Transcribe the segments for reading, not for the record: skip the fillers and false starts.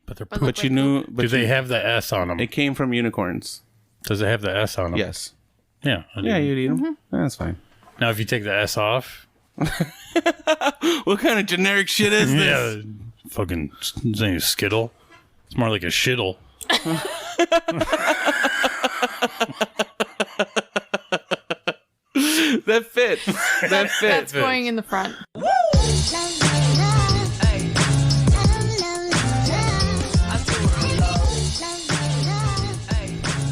But they're But you knew. But do they have the S on them? It came from unicorns. Does it have the S on them? Yes. Yeah. Yeah, you'd eat them. That's fine. Now, if you take the S off. What kind of generic shit is this? Yeah. Fucking his name is Skittle. It's more like a shittle. That fits. That fits. That's going in the front.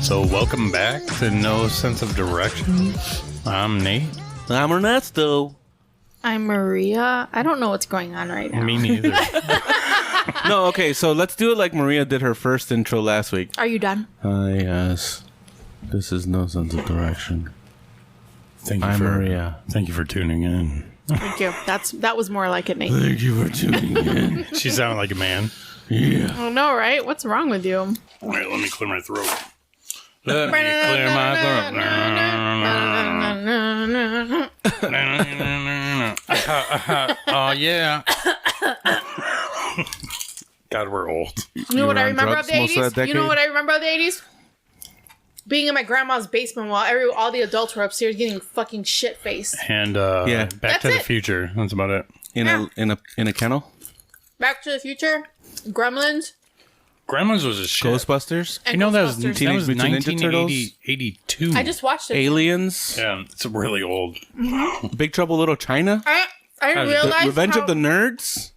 So welcome back to No Sense of Direction. I'm Nate. I'm Ernesto. I'm Maria. I don't know what's going on right now. Me neither. No, okay, so let's do it like Maria did her first intro last week. Are you done? Yes. This is No Sense of Direction. I'm Maria. Thank you for tuning in. Thank you. That was more like it, Nate. Thank you for tuning in. She sounded like a man. Yeah. Oh no, right? What's wrong with you? All right, let me clear my throat. Let me clear my throat. Oh, yeah. God, we're old. You know what I remember of the most of 80s? that You know decade? what I remember of the 80s? Being in my grandma's basement while all the adults were upstairs getting fucking shit faced. And Yeah. Back That's to the it. Future. That's about it. In a kennel? Back to the Future, Gremlins, Gremlins was a shit. Ghostbusters? and You know, that was Ghostbusters. Teenage Mutant Ninja Turtles? 1982. I just watched it. Aliens? Yeah, it's really old. Big Trouble Little China? I didn't realize Revenge how, of the Nerds?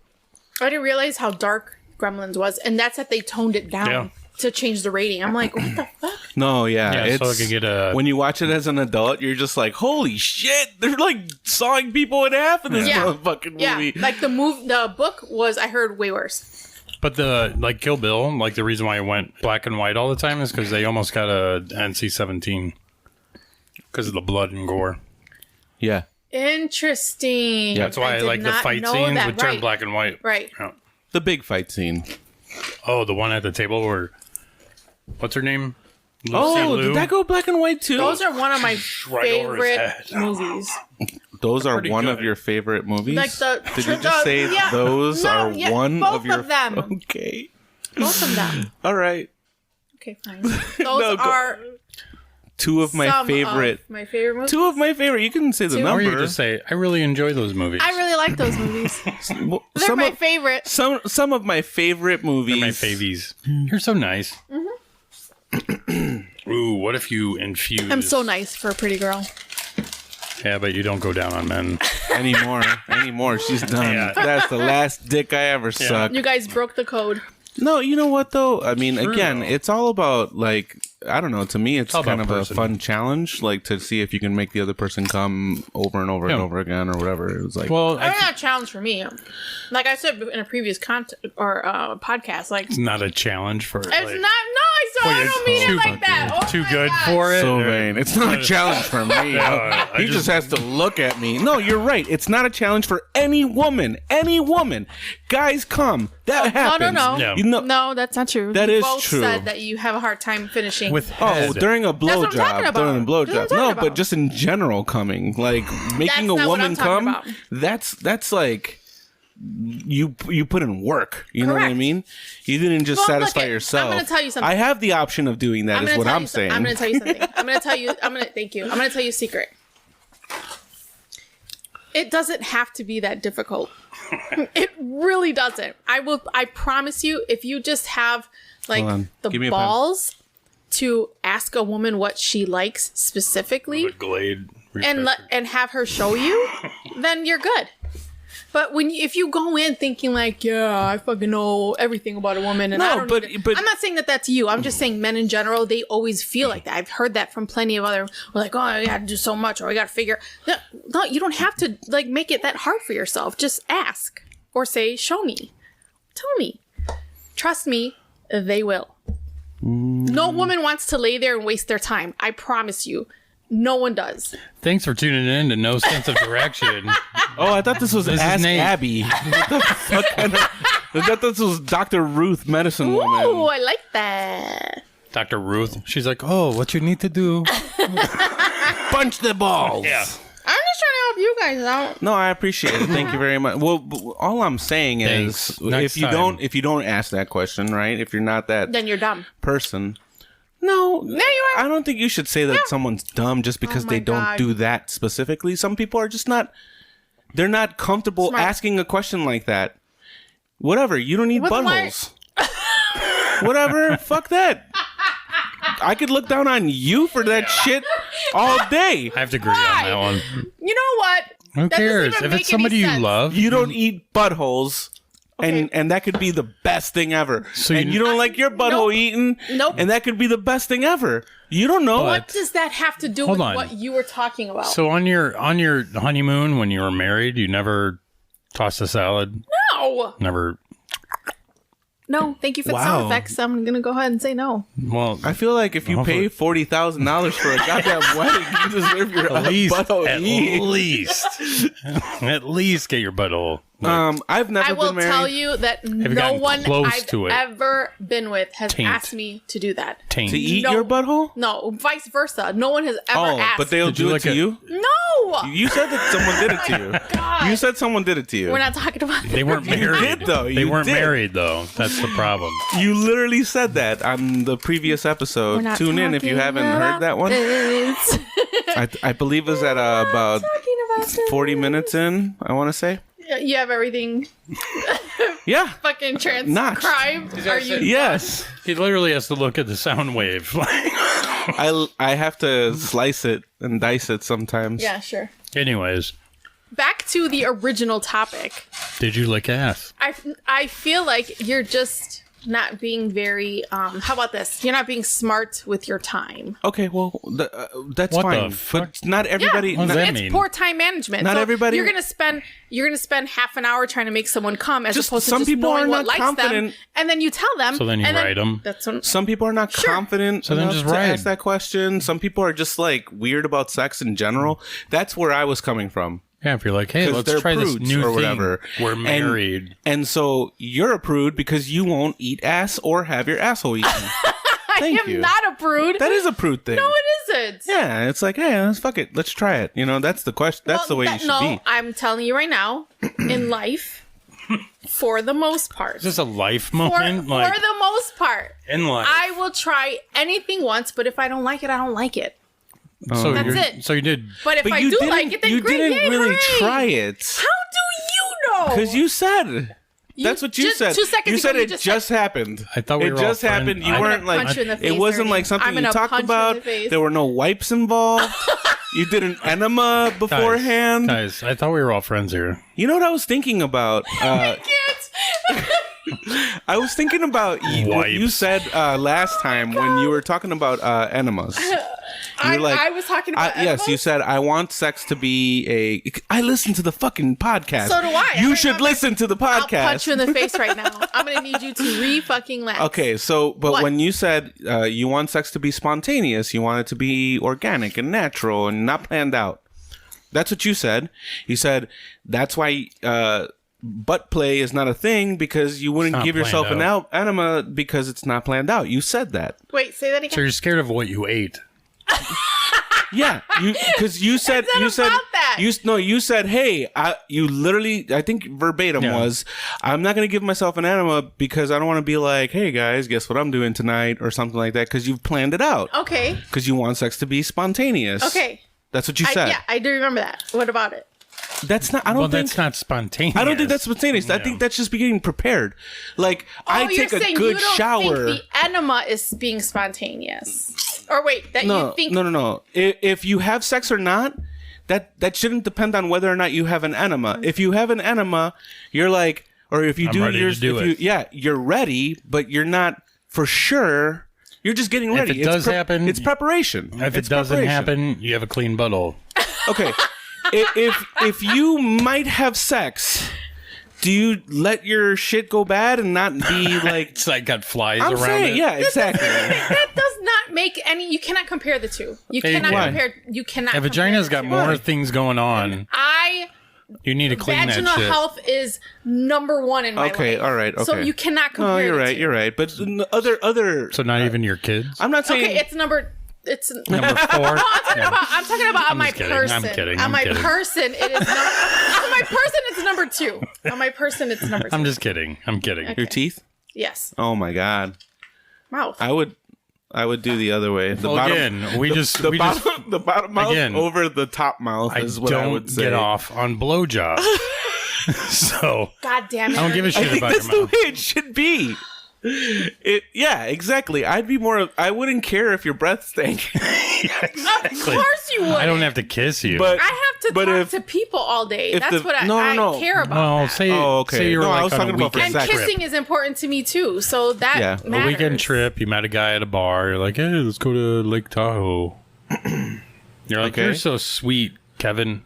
I didn't realize how dark Gremlins was, and that's that they toned it down Yeah. to change the rating. I'm like, what the fuck? No, yeah. Yeah, it's, so I could get a... when you watch it as an adult, you're just like, holy shit, they're like sawing people in half in this Yeah. motherfucking Yeah, movie. like the book was, I heard, way worse. But the Kill Bill, like the reason why it went black and white all the time is because they almost got a NC-17 because of the blood and gore. Yeah. Interesting. Yeah. That's why I did like the not fight know scenes that. would turn Right. black and white. Right. Yeah. The big fight scene. Oh, the one at the table where what's her name? Lucy Oh, Liu? did that go black and white too? Those are one of my Right over his favorite head. movies. Those are pretty one good. of your favorite movies? Like the Did you just say those are one both of your... them. Okay. Both of them. All right. Okay, fine. Those go- are Two of my some favorite... of my favorite movies. Two of my favorite. You can say the Two? Or number. you just say, I really enjoy those movies. I really like those movies. Well, They're some my of, favorite. some of my favorite movies. They're my favies. You're so nice. Ooh, what if you infuse... I'm so nice for a pretty girl. Yeah, but you don't go down on men. Anymore. She's done. Yeah. That's the last dick I ever sucked. You guys broke the code. No, you know what though? I mean, True, again, though. it's all about like, I don't know. To me, it's all kind about of person. a fun challenge, like to see if you can make the other person come over and over and Yeah. over again or whatever. It was like, Well, That's not a challenge for me. Like I said in a previous podcast, like it's not a challenge for... it's not. No, I don't mean it like that. Oh Too my good God. for it? so or- vain. It's not a challenge for me. I He just has to look at me. No, you're right. It's not a challenge for any woman. Any woman. Guys, come. That happens. No. Yeah. You know, No, that's not true. That you is both true. said that you have a hard time finishing. With Oh, head. during a what I'm talking blowjob. about. During a That's what I'm blowjob. talking No, about. but just in general coming. Like making That's a not what woman I'm talking come, about. that's like you put in work. You know what I Correct. mean? You didn't just Well, satisfy look, yourself. I'm gonna tell you something. I have the option of doing that, is gonna what tell I'm you saying. I'm going to tell you something. Thank you. I'm going to tell you a secret. It doesn't have to be that difficult. It really doesn't. I promise you, if you just have Hold like on. the Give me a pen. balls to ask a woman what she likes specifically The Glade and refresher. and have her show you, then you're good. But if you go in thinking like, yeah, I fucking know everything about a woman, and No, I don't but- need to- but- I'm not saying that that's you. I'm just saying men in general, they always feel like that. I've heard that from plenty of other, we're like, oh, I got to do so much, or I got to figure. No, you don't have to like make it that hard for yourself. Just ask or say, show me, tell me, trust me, they will. No woman wants to lay there and waste their time. I promise you. No one does. Thanks for tuning in to No Sense of Direction. Oh, I thought this was This is Ask Nate. Abby. What the fuck? I thought this was Dr. Ruth, medicine Ooh, woman. I like that. Dr. Ruth, she's like, oh, what you need to do. Punch the balls. Yeah. I'm just trying to help with you guys out. No, I appreciate it. Thank you very much. Well, all I'm saying Thanks. is, Next if you don't ask that question, right? If you're not that Then you're dumb. person, no, There you are. I don't think you should say that someone's dumb just because Oh my they don't God. do that specifically. Some people are just not. They're not comfortable Smart. asking a question like that. Whatever. You don't need What's buttholes. Whatever. Fuck that. I could look down on you for that shit all day. I have to agree on that one. You know what? Who That doesn't cares? even If make it's somebody any you sense. love, You don't eat buttholes. Okay. And that could be the best thing ever. So and you don't like your butthole Nope. eaten. Nope. And that could be the best thing ever. You don't know. What does that have to do Hold with on. what you were talking about? so on your honeymoon when you were married, you never tossed a salad. no. Never. No, thank you for the Wow. sound effects. I'm going to go ahead and say no. Well, I feel like if you pay $40,000 for a goddamn wedding, you deserve your at least, butthole at least get your butthole. I've never I will been married. tell you that no gotten one close I've to it? ever been with has Taint. asked me to do that. Taint. To eat No. your butthole? No, vice versa. No one has ever Oh, asked. but they'll Did you do it look to at- you? No! You said that someone did it to you. God. You said someone did it to you. We're not talking about They weren't married. did, though. They You weren't did. married, though. That's the problem. You literally said that on the previous We're episode. not Tune in if you talking haven't heard about that one. this. I believe it's at about Talking about 40 this. minutes in, I want to say. You have everything Yeah. fucking transcribed. Are you? Yes. He literally has to look at the sound wave. I have to slice it and dice it sometimes. Yeah, sure. Anyways, Back to the original topic. did you lick ass? I feel like you're just not being very how about this? You're not being smart with your time. Okay, well, that's What the fine. fuck? But not everybody. What does not- that It's mean? poor time management. Not So everybody- You're gonna spend half an hour trying to make someone come, as Just opposed to some just people knowing are what not likes confident. them, and then you tell them. So then you and write 'em. That's when. Some people are not confident So then enough just to ride. ask that question. Some people are just like weird about sex in general. That's where I was coming from. Yeah, if you're like, hey, 'Cause let's they're try this prudes new or thing. whatever. We're And- married. And so you're a prude because you won't eat ass or have your asshole eaten. Thank I am you. not a prude. That is a prude thing. No, it isn't. Yeah, it's like, hey, let's fuck it. Let's try it. You know, that's the question. That's the way you should no, be. I'm telling you right now, in life, for the most part, Is this a life for moment? Like, the most part, in life. I will try anything once, but if I don't like it, I don't like it. so That's you're- it. So you did. But if I do like it, then you great, didn't yay, really hooray. try it. How do you know? Because you said. That's what you just said. 2 seconds You ago, said you it just just said- happened. I thought we it were all just friends. happened. You I'm weren't gonna like punch you in the face, it wasn't Ernie. like something I'm you gonna talked punch you in about. the face. There were no wipes involved. You did an enema beforehand. Guys, I thought we were all friends here. You know what I was thinking about? I can't. I was thinking about what you Wipes. said last time when you were talking about enemas. I like, was talking about yes, you edibles. said I want sex to be a. I listen to the fucking podcast. So do I. I You don't should remember- listen to the I'll podcast. punch you in the face right now. I'm gonna need you to re-fucking laugh. Okay, so but What? when you said you want sex to be spontaneous, you want it to be organic and natural and not planned out. That's what you said. You said that's why butt play is not a thing because you wouldn't not give yourself planned an enema because it's not planned out. You said that. Wait, say that So again. you're scared of what you ate. Yeah, because you said It's not you said about that. you said hey, you literally I think verbatim Yeah. was I'm not gonna give myself an enema because I don't want to be like hey guys guess what I'm doing tonight or something like that because you've planned it out Okay. because you want sex to be spontaneous. Okay. That's what you said. Yeah, I do remember that. What about it? That's not. I don't Well, think. that's not spontaneous. I don't think that's spontaneous. I No. think that's just getting prepared. Like I Oh, you're take a saying good you don't shower. think the enema is being spontaneous, or wait, that No, you think? no. If you have sex or not, that shouldn't depend on whether or not you have an enema. If you have an enema, you're like, or if you I'm do ready to yours, do it. you're ready, but you're not for sure. You're just getting ready. it does happen- it's preparation. If It's it doesn't preparation. happen, you have a clean butthole. Okay. if you might have sex, do you let your shit go bad and not be like? It's like got flies I'm around saying, it. yeah, exactly. That does not make any. You cannot compare the two. You Hey, cannot why? compare. You cannot. A vagina's got compare the two. more things going on. You need to clean that Vaginal shit. health is number one in my Okay, life. all right, So okay. you cannot compare. No, you're the right. two. You're right. But other. So not even your kids. I'm not saying. Okay, it's number. it's Number 4. I'm talking about on my just kidding. person. I'm kidding. On I'm my kidding. person, it is on my person, it's number 2. On my person, it's number 2. I'm just kidding. I'm kidding. Your teeth? Yes. Oh my god. Mouth. I would do the other way. The Well, bottom, again, we just the bottom mouth again, over the top mouth I is what don't I would say. get off on blowjob. So God damn it. I don't give a I shit think about that's your the mouth. way it should be. Yeah, exactly. I wouldn't care if your breath stank. Of course you would. Oh, I don't have to kiss you. But I have to But talk if- to people all day. if That's the- what I no. care about. well, that. say okay. say you were No, I like was on a talking about for weekend And sex. trip. kissing is important to me too. So that Yeah. matters. A weekend trip, you met a guy at a bar. You're like, hey, let's go to Lake Tahoe. You're like, Okay. you're so sweet, Kevin.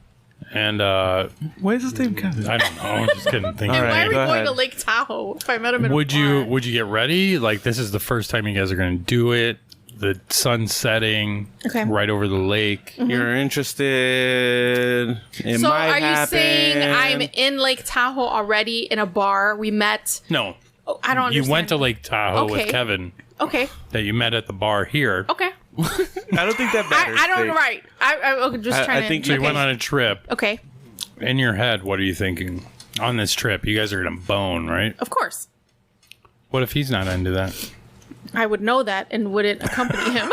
And Why is his name Kevin? I don't know. I just couldn't think. And of why it. are we go going ahead. to Lake Tahoe if I met him in a Would bar? you get ready? Like, this is the first time you guys are going to do it. The sun's setting Okay. right over the lake. You're interested. It So might are you happen. saying I'm in Lake Tahoe already in a bar? We met. No, Oh, I don't you understand. went to Lake Tahoe with Okay. Kevin Okay. that you met at the bar here. Okay. I don't think that matters. I don't. Dave. Right. I'm just trying I to. think So you Okay. went on a trip. Okay. In your head, what are you thinking? On this trip, you guys are going to bone, right? Of course. What if he's not into that? I would know that and wouldn't accompany him.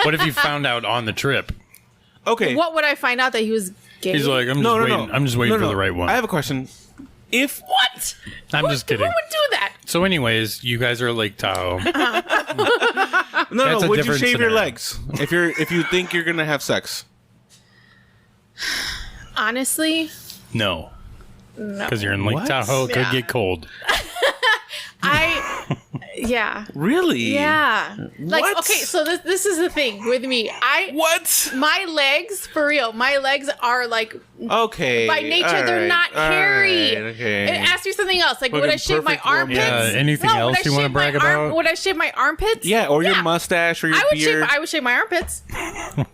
What if you found out on the trip? Okay. What would I find out that he was gay? He's like, I'm just waiting. I'm just waiting for the right one. I have a question. If what? I'm just kidding. Who would do that? So, anyways, you guys are at Lake Tahoe. no, That's a would you different shave your scenario. legs if you think you're gonna have sex? Honestly, No, no. because you're in Lake What? Tahoe. It could Yeah. get cold. Yeah. Really? Yeah. Like, What? okay, so this is the thing with me. What? My legs, for real, my legs are like, Okay. by nature, all they're right, not all hairy. right, okay. And ask me something else. Like, would Fucking I shave my perfect warm armpits? Yeah, anything would else I you wanna shave my brag about? Would I shave my armpits? Yeah, or your mustache or your I would beard. I would shave my armpits.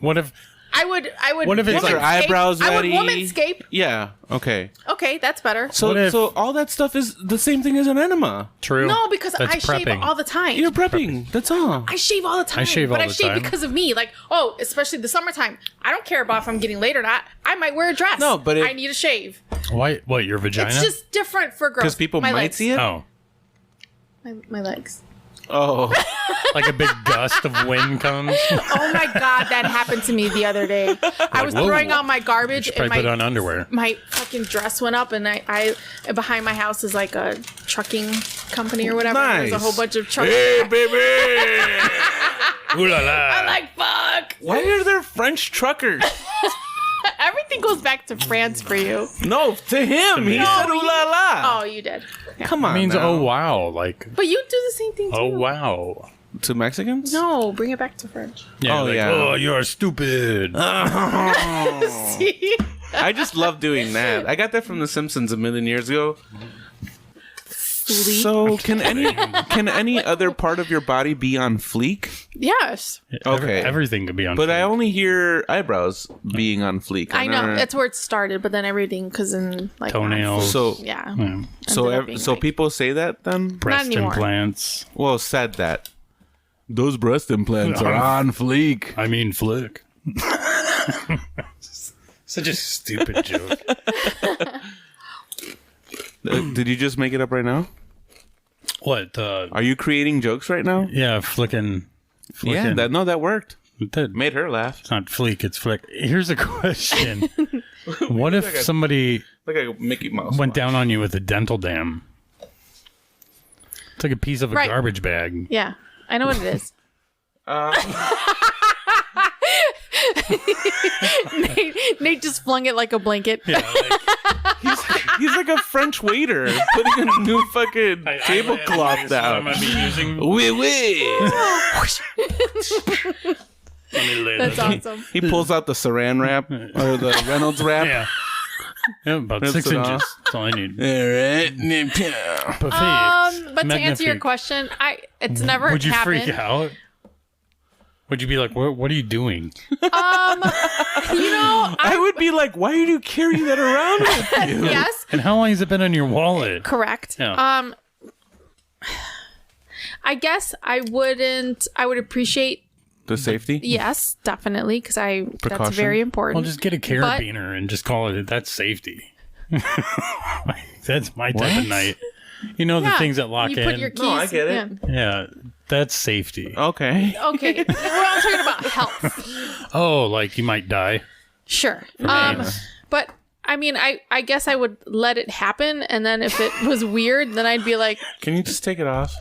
What if? I would. What if it's womanscape. your eyebrows I would ready? womanscape. Yeah. Okay. Okay, that's better. So What if- so all that stuff is the same thing as an enema. True. No, because That's I shave prepping. all the time. You're prepping. That's all. I shave all the time. shave but all I the shave time. because of me. Like, oh, especially the summertime. I don't care about if I'm getting laid or not. I might wear a dress. No, but I need a shave. Why? What? Your vagina? It's just different for girls. Because people My might legs. see it. Oh, My legs. Oh. like a big gust of wind comes. Oh my god, that happened to me the other day. I was whoa. throwing out my garbage and Probably put on underwear. my fucking dress went up, and I behind my house is like a trucking company or whatever. Nice. There's a whole bunch of trucks. Hey, baby. Ooh la la! I'm like, fuck. Why are there French truckers? Everything goes back to France for you. No, to him. He me. said No, ooh la la. Oh, you did. Yeah. Come on. It means now. oh wow, like But you do the same thing too. oh wow. To Mexicans? No, bring it back to French. Yeah, Oh, like, yeah. oh, you're stupid. See? I just love doing that. I got that from The Simpsons a million years ago. Sleep. So can any other part of your body be on fleek? Yes. Okay. Everything could be on. But I film. only hear eyebrows being on fleek. I know. never- That's where it started, but then everything, because in like Toenails. So Yeah. Yeah. so Ended up being so like- people say that then? Breast anymore. implants. Well, said that. Those breast implants are on fleek. I mean, flick. Such a stupid joke. Did you just make it up right now? What? Are you creating jokes right now? Yeah, flicking. Yeah, that worked. It did. Made her laugh. It's not fleek, it's flick. Here's a question. What if somebody Like a Mickey Mouse. went down on you with a dental dam? It's like a piece of a Right. garbage bag. Yeah. I know what it is. Nate just flung it like a blanket. Yeah, like, He's like a French waiter putting a new fucking tablecloth I down. might be using. Oui, oui. Let me lay That's that. awesome. He pulls out the saran wrap or the Reynolds wrap. Yeah. Yeah, about Rinse 6 it inches. off. That's all I need. All right. Perfect. But to answer your Magnifique. question, it's never Would you happened. freak out? Would you be like, what are you doing? I would be like, why are you carrying that around with you? Yes, And how long has it been in your wallet? correct. Yeah. I guess I would appreciate The safety? Yes, definitely, because that's Precaution? very important. Well, just get a carabiner and just call it. That's safety. That's my type of night. You know, the things that lock you in. put your keys No, I get it. in. Yeah, that's safety. Okay. Okay, we're all talking about health. Oh, like you might die. Sure. But I mean, I guess I would let it happen, and then if it was weird, then I'd be like, Can you just take it off?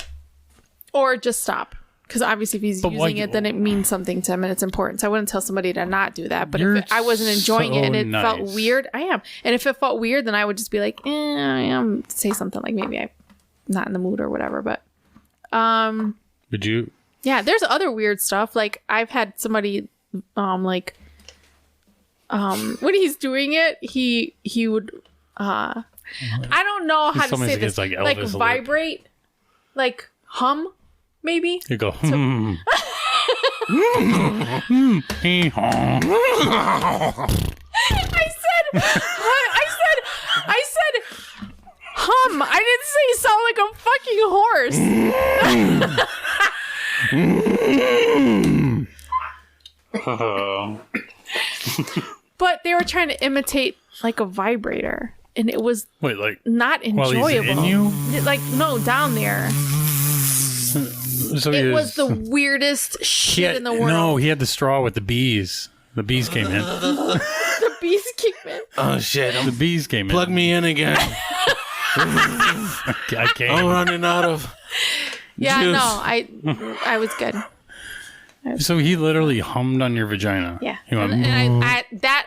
or just stop. Because obviously, if he's But using it, then it means something to him and it's important. So I wouldn't tell somebody to not do that. But if I wasn't enjoying it and it felt weird, I am. And if it felt weird, then I would just be like, I am. Say something like maybe I'm not in the mood or whatever. But Would you? yeah, there's other weird stuff. Like I've had somebody when he's doing it, he would I don't know how to say this. Like Like Elvis vibrate, like hum. Maybe You go. I said hum. I didn't say sound like a fucking horse. But they were trying to imitate like a vibrator, and it was Wait, like not while enjoyable. he's in you? Like no, down there. So It was the weirdest shit in the world. No, he had the straw with the bees. The bees came in. The bees came in. Oh, shit. The bees came Plug in. me in again. I I'm came. running out of Yeah, juice. no, I was good. So he literally hummed on your vagina. Yeah, He went, and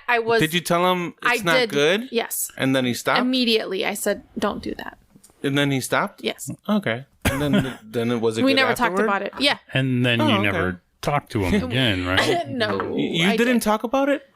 I was. Did you tell him it's I not did. good? Yes. And then he stopped? Immediately, I said, "Don't do that." And then he stopped? Yes. Okay. And then it was a We good never talked afterward? about it. Yeah. and then you okay. never talked to him again, right? No. You I didn't did. talk about it?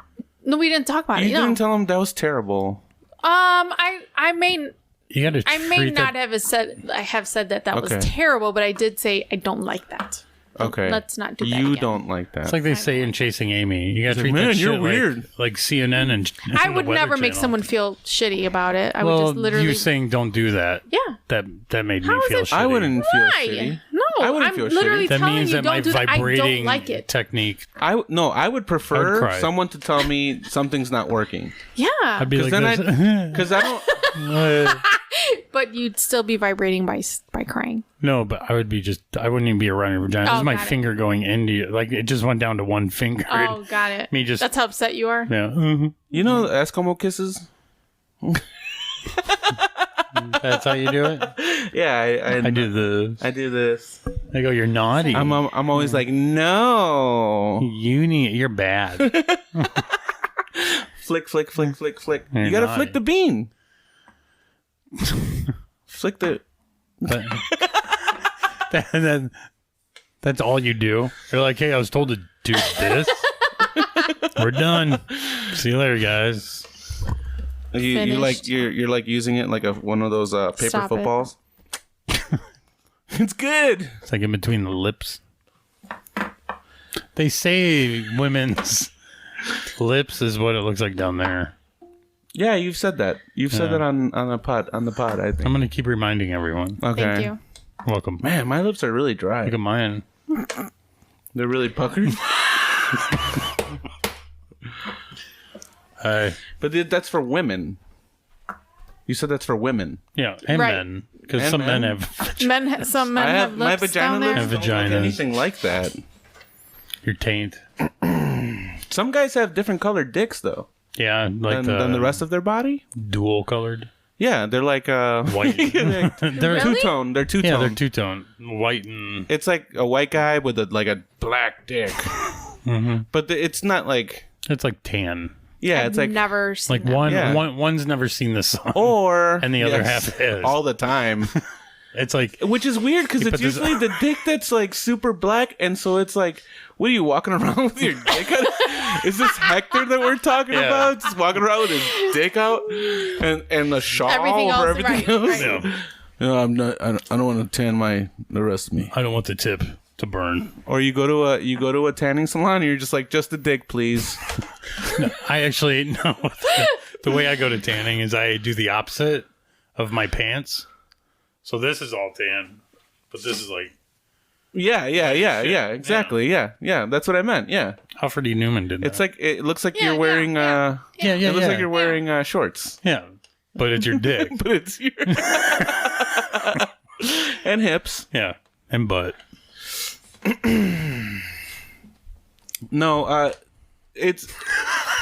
No, we didn't talk about You it. No. didn't tell him that was terrible. I may You got to. I may not have said that was Okay. terrible, but I did say I don't like that. Okay. Let's not do that You again. don't like that. It's like they say in Chasing Amy. You got to treat man, that you're shit weird. like CNN and. I the would Weather never make Channel. someone feel shitty about it. I would Well, just literally. you saying don't do that. Yeah. That made me How is feel it- shitty. I wouldn't feel Why? shitty. No, I wouldn't I'm feel literally shitty. That telling means you that don't my do that. I don't vibrating like it. technique. I would I'd prefer cry. someone to tell me something's not working. Yeah, I'd be like, Then this. Because I don't. but you'd still be vibrating by crying. No, but I would be I wouldn't even be around your vagina. This Oh, is my got it. finger going into you. Like, it just went down to one finger. Oh, got it. Me just- That's how upset you are. Yeah. You know Eskimo kisses? That's how you do it? Yeah, I do the. I do this. I go, you're naughty. I'm always like, no. You're bad. Flick, flick, flick, flick, flick. You're You gotta naughty. flick the bean. Flick the. But, and then that's all you do. You're like, hey, I was told to do this. We're done. See you later, guys. You like you're like using it like one of those paper Stop it. footballs. It's good. It's like in between the lips. They say women's lips is what it looks like down there. Yeah, you've said that. You've said that on the pod. I think. I'm gonna keep reminding everyone. Okay. Thank you. Welcome. Man, my lips are really dry. Look at mine. They're really puckered. But that's for women. You said that's for women. Yeah, and Right. men, because And some men men. have Some men have my lips vagina down there. lips don't Vaginas. look anything like that. your taint. Some guys have different colored dicks though Yeah, like than the rest of their body. dual colored Yeah, they're like white. they're Really? two-tone. They're two-tone. Yeah, they're two tone, white and It's like a white guy with a black dick. But it's not like it's like tan. yeah, it's like never seen Like that. one's never seen the sun, or and the other half is. all the time. It's like Which is weird because You it's put this- usually the dick that's like super black, and so it's like, what are you walking around with your dick out? Is this Hector that we're talking Yeah. about? Just walking around with his dick out and a shawl Everything over else, everything right, else? right. yeah, No, I'm not. I don't want to tan the rest of me. I don't want the tip to burn. Or you go to a tanning salon, and you're just like, just a dick, please. I actually no. The way I go to tanning is I do the opposite of my pants. So this is all tan, but this is like Yeah. Exactly. Yeah. That's what I meant. Yeah. Alfred E. Newman did that. It's like it looks like Yeah, you're wearing. It looks like you're wearing shorts. Yeah, but it's your dick. But it's your and hips. Yeah, and butt. No, it's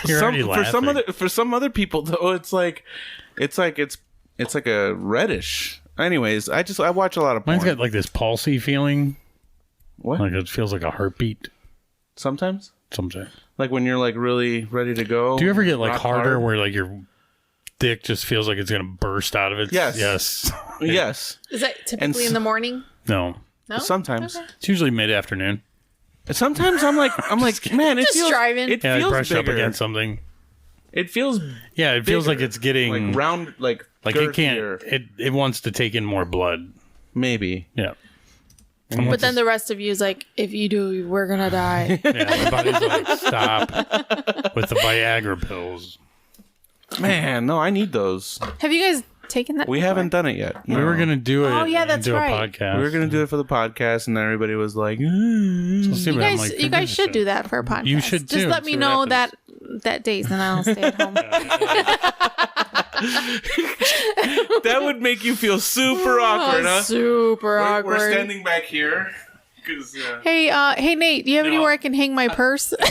You're already laughing. for some other people though. It's like a reddish. Anyways, I watch a lot of porn. Mine's got like this pulsy feeling. What? Like it feels like a heartbeat Sometimes, sometimes. like when you're like really ready to go. Do you ever get like rock harder hard? where like your dick just feels like it's gonna burst out of it? Yes. Yes. Is that typically in the morning? No. No. Sometimes. Okay. It's usually mid-afternoon. Sometimes I'm like, man, it Just feels driving. It Yeah, I feels brush up bigger. against something. It feels Yeah, it feels bigger. like it's getting like round, like it can't. girthier. It wants to take in more blood. Maybe. Yeah. But then the rest of you is like, if you do, we're gonna die. Yeah, my body's like, stop with the Viagra pills. Man, no, I need those. Have you guys taken that? We before? haven't done it yet. We were gonna do it. Oh, yeah, and that's do right. a podcast. We were gonna do it for the podcast, and everybody was like, So You guys should do that for a podcast. You should Just too. let me See what know happens. that days, and I'll stay at home. That would make you feel super awkward, huh? Super awkward. We're standing back here. 'Cause, Hey, Nate, do you have anywhere I can hang my purse? No,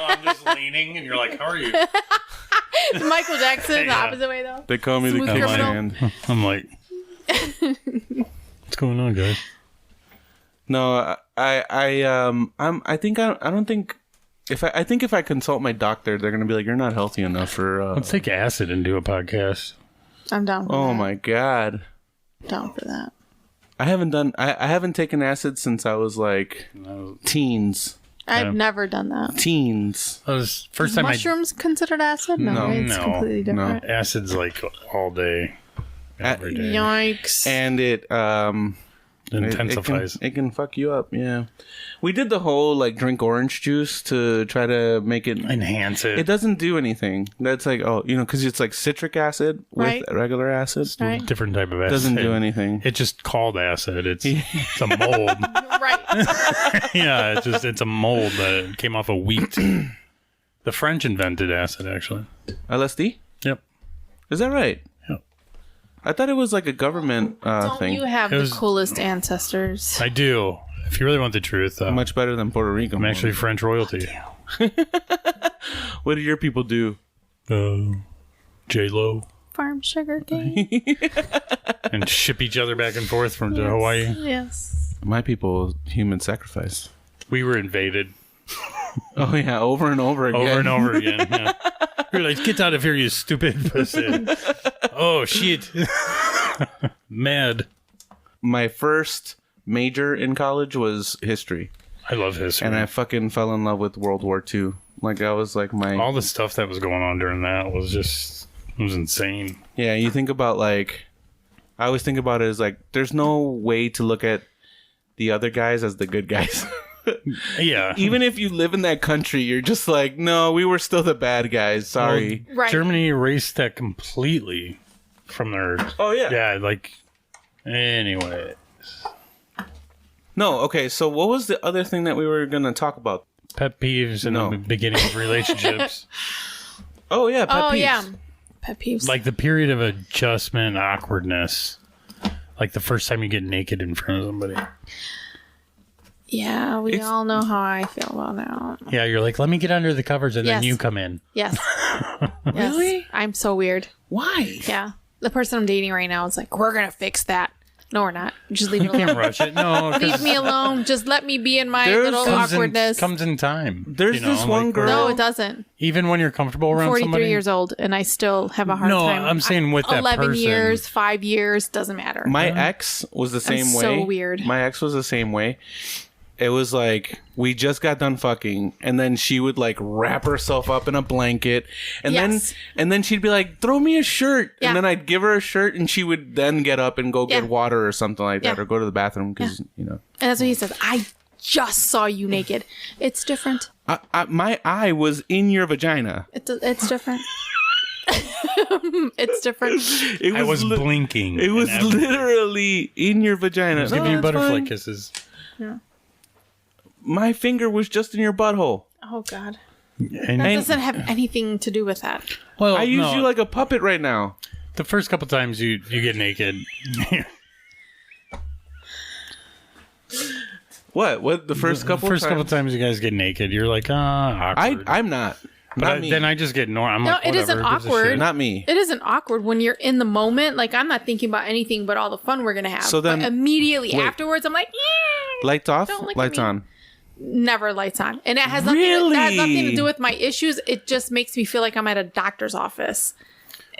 I'm just leaning, and you're like, "How are you?" Michael Jackson, the Yeah. opposite way though. they call me the Smooth king criminal. man. I'm like, "What's going on, guys?" No, I think if I consult my doctor, they're gonna be like, you're not healthy enough for. Let's take acid and do a podcast. I'm down for Oh that. my god, Down for that. I haven't taken acid since I was like teens. I've never done that. Teens. That was first time Mushrooms considered acid? No, No, it's completely different. acid's like all day, every day. Yikes. And it Intensifies. It can fuck you up. Yeah, we did the whole like drink orange juice to try to make it. Enhance it. It doesn't do anything. That's like because it's like citric acid with Right. regular acid. Right. Different type of acid. Doesn't do anything. It's just called acid. It's a mold. Right. Yeah, it's a mold that came off of wheat. The French invented acid, actually. LSD? Yep. Is that right? Yep. I thought it was like a government Don't thing. you have It the was- coolest ancestors? I do. If you really want the truth, Much better than Puerto Rico. I'm actually French royalty. What did your people do? J-Lo. Farm sugar cane? And ship each other back and forth from to Hawaii. Yes. My people, human sacrifice. We were invaded Oh yeah, over and over again. over and over again. Yeah. We were like, get out of here, you stupid pussy. Oh, shit. Mad. My first major in college was history, I love history. and I fucking fell in love with World War II. Like that was like my All the stuff that was going on during that was insane. yeah. You think about like, I always think about it as like, there's no way to look at the other guys as the good guys. Yeah. Even if you live in that country, you're just like, no, we were still the bad guys. Sorry. Right. Germany erased that completely from their. Oh yeah. Yeah, like. Anyway. No. Okay. So what was the other thing that we were gonna talk about? Pet peeves in No. the beginning of relationships. Oh yeah. Pet Oh peeves. yeah. Pet peeves. Like the period of adjustment, awkwardness. Like the first time you get naked in front of somebody. yeah, we It's- all know how I feel about that. Yeah, you're like, let me get under the covers and then Yes. you come in. Yes. Really? I'm so weird. Why? Yeah. The person I'm dating right now is like, we're gonna fix that. No, we're not. Just leave me Can't alone. rush it. No, Leave me alone. Just let me be in my There's little awkwardness. comes in time. There's this one like, girl- No, it doesn't. Even when you're comfortable around 43 somebody. years old, and I still have a hard No, time. I'm saying with that 11 person. years, 5 years, doesn't matter. My ex was the same way. so weird. My ex was the same way. It was like we just got done fucking, and then she would like wrap herself up in a blanket, and Yes. then she'd be like, "Throw me a shirt," Yeah. and then I'd give her a shirt, and she would then get up and go Yeah. get water or something like that, Yeah. or go to the bathroom because And that's what he says. I just saw you naked. It's different. my eye was in your vagina. It's different. It's different. It I was li- blinking. It was and everything. literally in your vagina. I was giving you butterfly kisses. Yeah. My finger was just in your butthole. Oh, God. And That doesn't have anything to do with that. well, I use no, you like a puppet right now. the first couple times you get naked. What? The first couple times you guys get naked, you're like, awkward. I'm not. But Not me. then I just get normal. I'm No, like, it isn't whatever, gives a awkward. shit. Not me. It isn't awkward when you're in the moment. Like, I'm not thinking about anything but all the fun we're going to have. So then- but immediately wait. afterwards, I'm like, Lights off, Don't look at lights me. on. never lights on. And it has nothing, that has nothing to do with my issues. It just makes me feel like I'm at a doctor's office.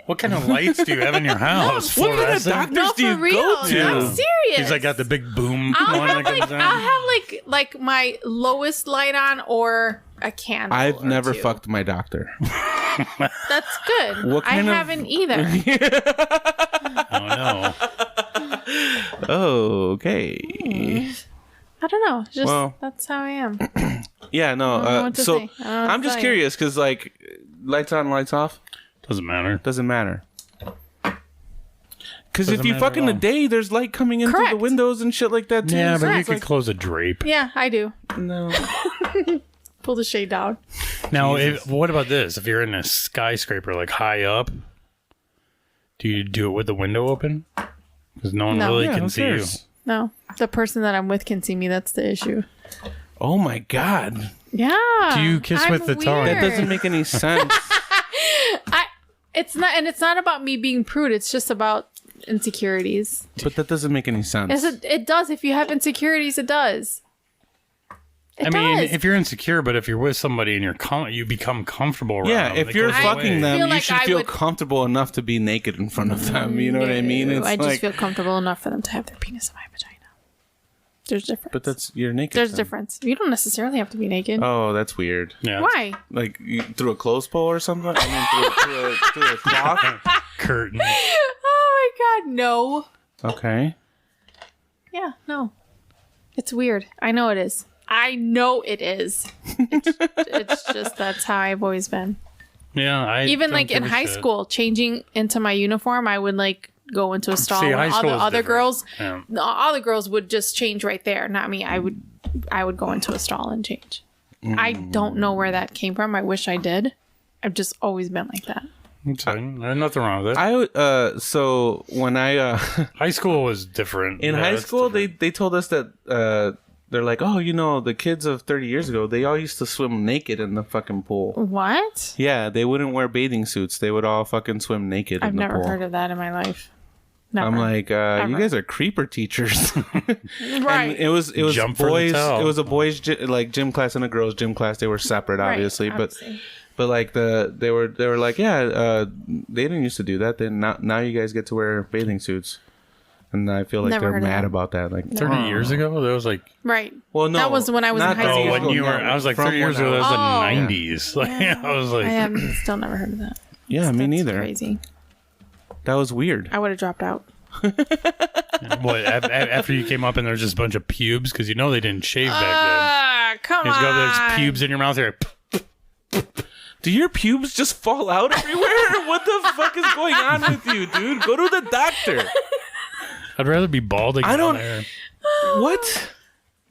What kind of lights do you have in your house? What kind of Fluorescent? doctors do you for real. go to? I'm serious. He's like got the big boom I'll one have that comes like, on. I'll have like my lowest light on or a candle. I've or never two. fucked my doctor. That's good. What I kind of- haven't either. Oh no. Okay. I don't know. Just Well- that's how I am. Yeah, no. I don't know what to So say. I don't know what I'm to just tell you. curious because, like, lights on, lights off Doesn't matter. doesn't matter. Because if Doesn't you matter fuck in the at all. day, there's light coming in through the Correct. windows and shit like that too. Yeah, So but you it's could like, close a drape. Yeah, I do. no. Pull the shade down. Now, what about this? If you're in a skyscraper, like high up, do you do it with the window open? Because no one No. really Yeah, can who see cares? No, the person that I'm with can see me. That's the issue. Oh my god, Yeah. Do you kiss I'm with the tongue? that weird. doesn't make any sense. It's not, and it's not about me being prude. It's just about insecurities. But that doesn't make any sense. It does. If you have insecurities, it does. It I mean, does. if you're insecure, but if you're with somebody and you become comfortable around Yeah, them, if it you're goes fucking away. them, feel you like should I feel would- comfortable enough to be naked in front of them. You know what I mean? It's I just like, feel comfortable enough for them to have their penis in my vagina. There's a difference. but that's you're naked. There's a then. difference. You don't necessarily have to be naked. Oh, that's weird. Yeah. Why? Like you, through a clothespole or something? I mean, through a cloth? Curtain. Oh my god, no. Okay. Yeah, no. It's weird. I know it is. I know it is. It's just that's how I've always been. Yeah, I Even don't like in give a high shit. school, changing into my uniform, I would like go into a stall. See, and high all school the is other different. girls, Yeah. all the girls would just change right there. Not me. I would go into a stall and change. I don't know where that came from. I wish I did. I've just always been like that. It's fine. There's nothing wrong with it. So when I High school was different. in Yeah, high it's school different. they told us that they're like, oh, you know, the kids of 30 years ago, they all used to swim naked in the fucking pool. What? Yeah, they wouldn't wear bathing suits. They would all fucking swim naked I've in the never pool. heard of that in my life. Never. I'm like, you Ever. guys are creeper teachers. right. And it was Jump for the boys. towel. It was a boys gym class and a girls gym class. They were separate, Right, obviously, obviously. but like they were like, yeah, they didn't used to do that. Then now you guys get to wear bathing suits, and I feel like Never they're heard of mad that. about that. Like 30 years ago, that was like, Right. well, no, That was when I was in not high 30 school. years when ago, you were, no, I was like from 30 years when ago, that was Oh. the 90s. Like, I was like, I have still never heard of that. Yeah, me That's neither. Crazy. That was weird. I would have dropped out. what, after you came up and there's just a bunch of pubes, because you know they didn't shave back Come then. You just go, there's on. pubes in your mouth here. Do your pubes just fall out everywhere? What the fuck is going on with you, dude? Go to the doctor. I'd rather be balding I don't- on there. What?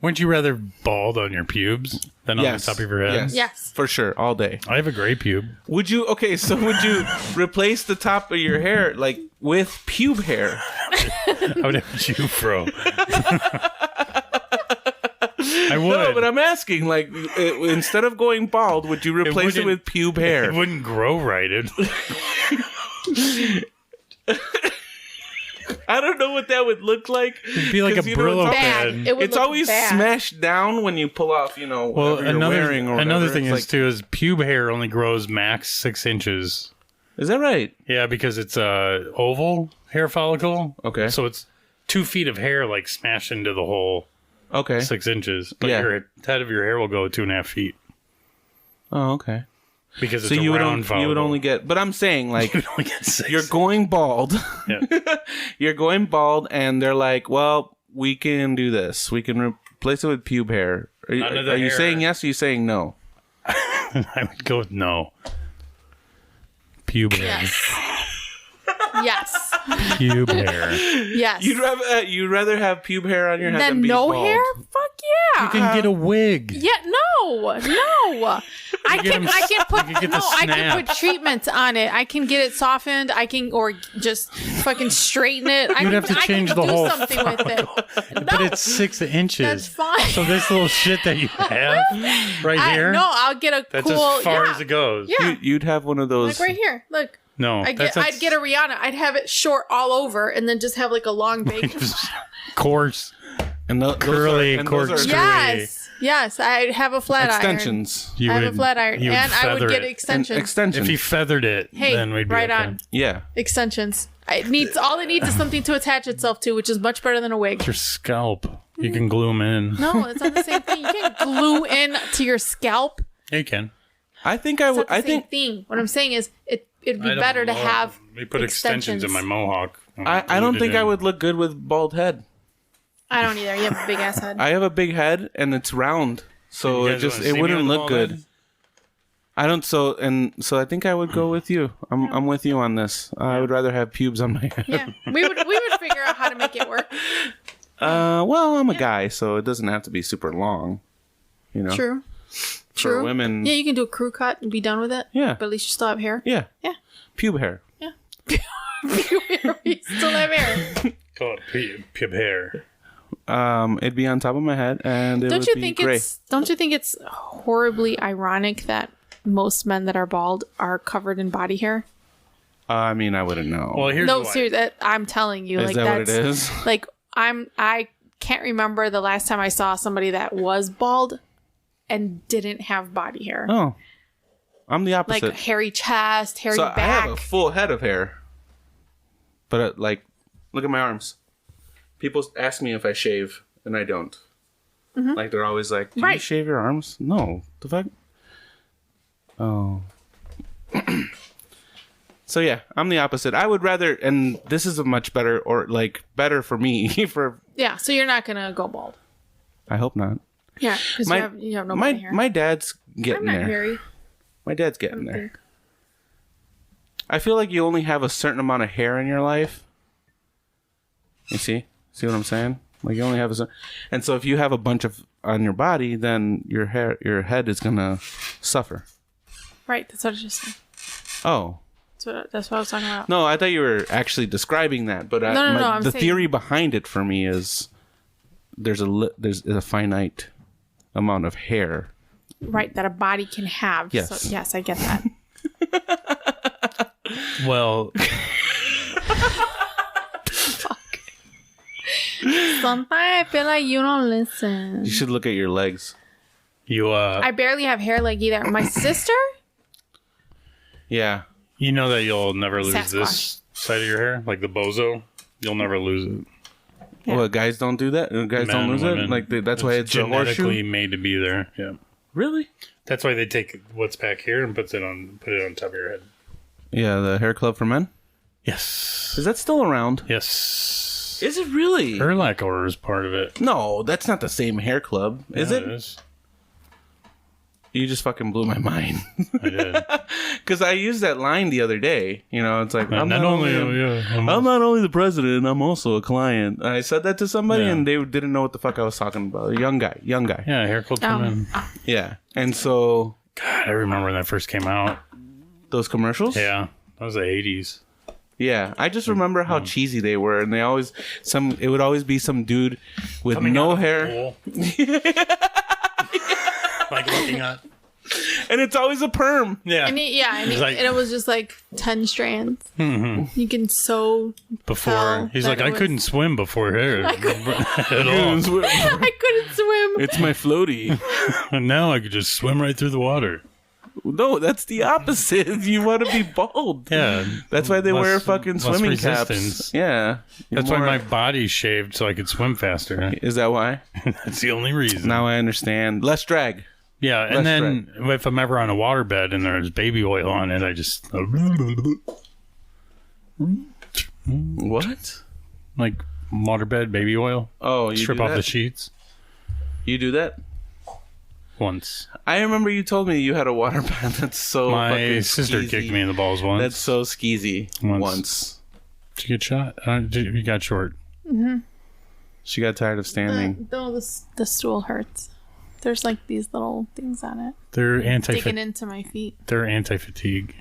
Wouldn't you rather bald on your pubes than on the top of your head? Yes. for sure, all day. I have a gray pube. Would you? Okay, so would you replace the top of your hair like with pube hair? I would have a Jufro. I would. No, but I'm asking, like, instead of going bald, would you replace it with wouldn't- pube hair? It wouldn't grow right. I don't know what that would look like. It'd be like a 'Cause you know Brillo it's Bad. pad. It would It's look always bad. smashed down when you pull off, you know, Well, whatever you're wearing or another whatever. thing It's is too is pube hair only grows max 6 inches. is that right? Yeah, because it's a oval hair follicle. Okay. So it's 2 feet of hair like smashed into the whole Okay. 6 inches. But Yeah. your head of your hair will go 2.5 feet Oh, okay. because it's So a you would round follicle. you would only get, but I'm saying like You would only get 6. you're going bald. Yeah. You're going bald, and they're like, well, we can do this. We can replace it with pube hair. Are you, Under the are you hair. saying yes or are you saying no? I would go with no. Pube hair. Yes. Pube hair. Yes. You'd rather have pube hair on your head than Then be no bald. hair? Fuck You can get a wig. Yeah, no. I can put treatments on it. I can get it softened. Or just fucking straighten it. You'd have to change the whole something with it. But it's 6 inches. That's fine. So this little shit that you have here. No, I'll get a that's cool. as far as it goes. Yeah, You'd have one of those. like right here. Look. No, I'd get a Rihanna. I'd have it short all over, and then just have like a long bake. Coarse. And curly, corkscrew. Yes, I'd have a flat extensions. iron. I have a flat iron, and I would get extensions. Extensions. If you feathered it, then we'd be right okay. on. Yeah. Extensions. All it needs is something to attach itself to, which is much better than a wig. Your scalp. You can glue them in. No, it's not the same thing. You can't glue in to your scalp. Yeah, you can. I think I would. It's not the same thing. What I'm saying is, it'd be better to have. We put extensions in my mohawk. I don't think I would look good with bald head. I don't either. You have a big ass head. I have a big head and it's round, so it wouldn't look good. Head? I don't. So I think I would go with you. I'm with you on this. I would rather have pubes on my head. Yeah, we would figure out how to make it work. Well, I'm a guy, so it doesn't have to be super long. You know. True. For women. Yeah, you can do a crew cut and be done with it. Yeah. But at least you still have hair. Yeah. Yeah. Pube hair. Yeah. You still have hair. Call it pube hair. It'd be on top of my head, and it Don't would you be think gray. Don't you think it's horribly ironic that most men that are bald are covered in body hair? I mean, I wouldn't know. Well, here's No, why. seriously, I'm telling you, Is like that what that's it is? like I can't remember the last time I saw somebody that was bald and didn't have body hair. Oh, I'm the opposite. Like hairy chest, hairy so back. I have a full head of hair, but like, look at my arms. People ask me if I shave, and I don't. Mm-hmm. Like they're always like, "Do you shave your arms?" No, the fuck. Oh. So yeah, I'm the opposite. I would rather, and this is a much better, or like better for me. Yeah, so you're not gonna go bald. I hope not. Yeah, because you have no body hair. My dad's getting I'm not there. hairy. My dad's getting there. I feel like you only have a certain amount of hair in your life. You see what I'm saying? Like you only have a certain, and so if you have a bunch of on your body, then your head is gonna suffer. Right, that's what I just said. Oh. That's what I was talking about. No, I thought you were actually describing that, but I'm the saying, theory behind it for me is there's a finite amount of hair. Right, that a body can have. Yes. So, yes, I get that. Well, Sometimes I feel like you don't listen. You should look at your legs. I barely have hair like either. My sister? Yeah. You know that you'll never lose Sasquatch. this side of your hair, like the bozo. You'll never lose it. Yeah. Well, guys don't do that. Guys Men, don't lose women. it. Like that's why it's a genetically horseshoe. made to be there. Yeah, Really? that's why they take what's back here and put it on top of your head. Yeah, the hair club for men. Yes. Is that still around? Yes. Is it really? Erlac Order is part of it. No, that's not the same hair club, is Yeah, it? It is. You just fucking blew my mind. I did. Because I used that line the other day. You know, it's like I'm not only the president, I'm also a client. I said that to somebody, and they didn't know what the fuck I was talking about. A young guy. Yeah, hair club for men. Yeah, and so God, I remember when that first came out. those commercials. Yeah, that was the 80s. Yeah, I just remember how cheesy they were, and it would always be some dude with no hair, like looking at. and it's always a perm. Yeah, And it was just like 10 strands. Mm-hmm. You can sew before tell he's that like, it I was- couldn't swim before hair at all. I couldn't swim. It's my floaty. And now I could just swim right through the water. No, that's the opposite. You want to be bald. Yeah, That's why they wear less- fucking less swimming resistance. caps. Yeah. That's why my body's shaved so I could swim faster. Is that why? That's the only reason. Now I understand. Less drag. Yeah, and then if I'm ever on a waterbed and there's baby oil on it, I just What? like waterbed baby oil. Oh, you Strip do off that? the sheets You do that? once. I remember you told me you had a water bath. That's so My fucking sister skeezy. kicked me in the balls once. That's so skeezy. Once. Did you get shot? You got short. Mm-hmm. She got tired of standing. The stool hurts. There's like these little things on it. They're Digging into my feet. They're anti-fatigue.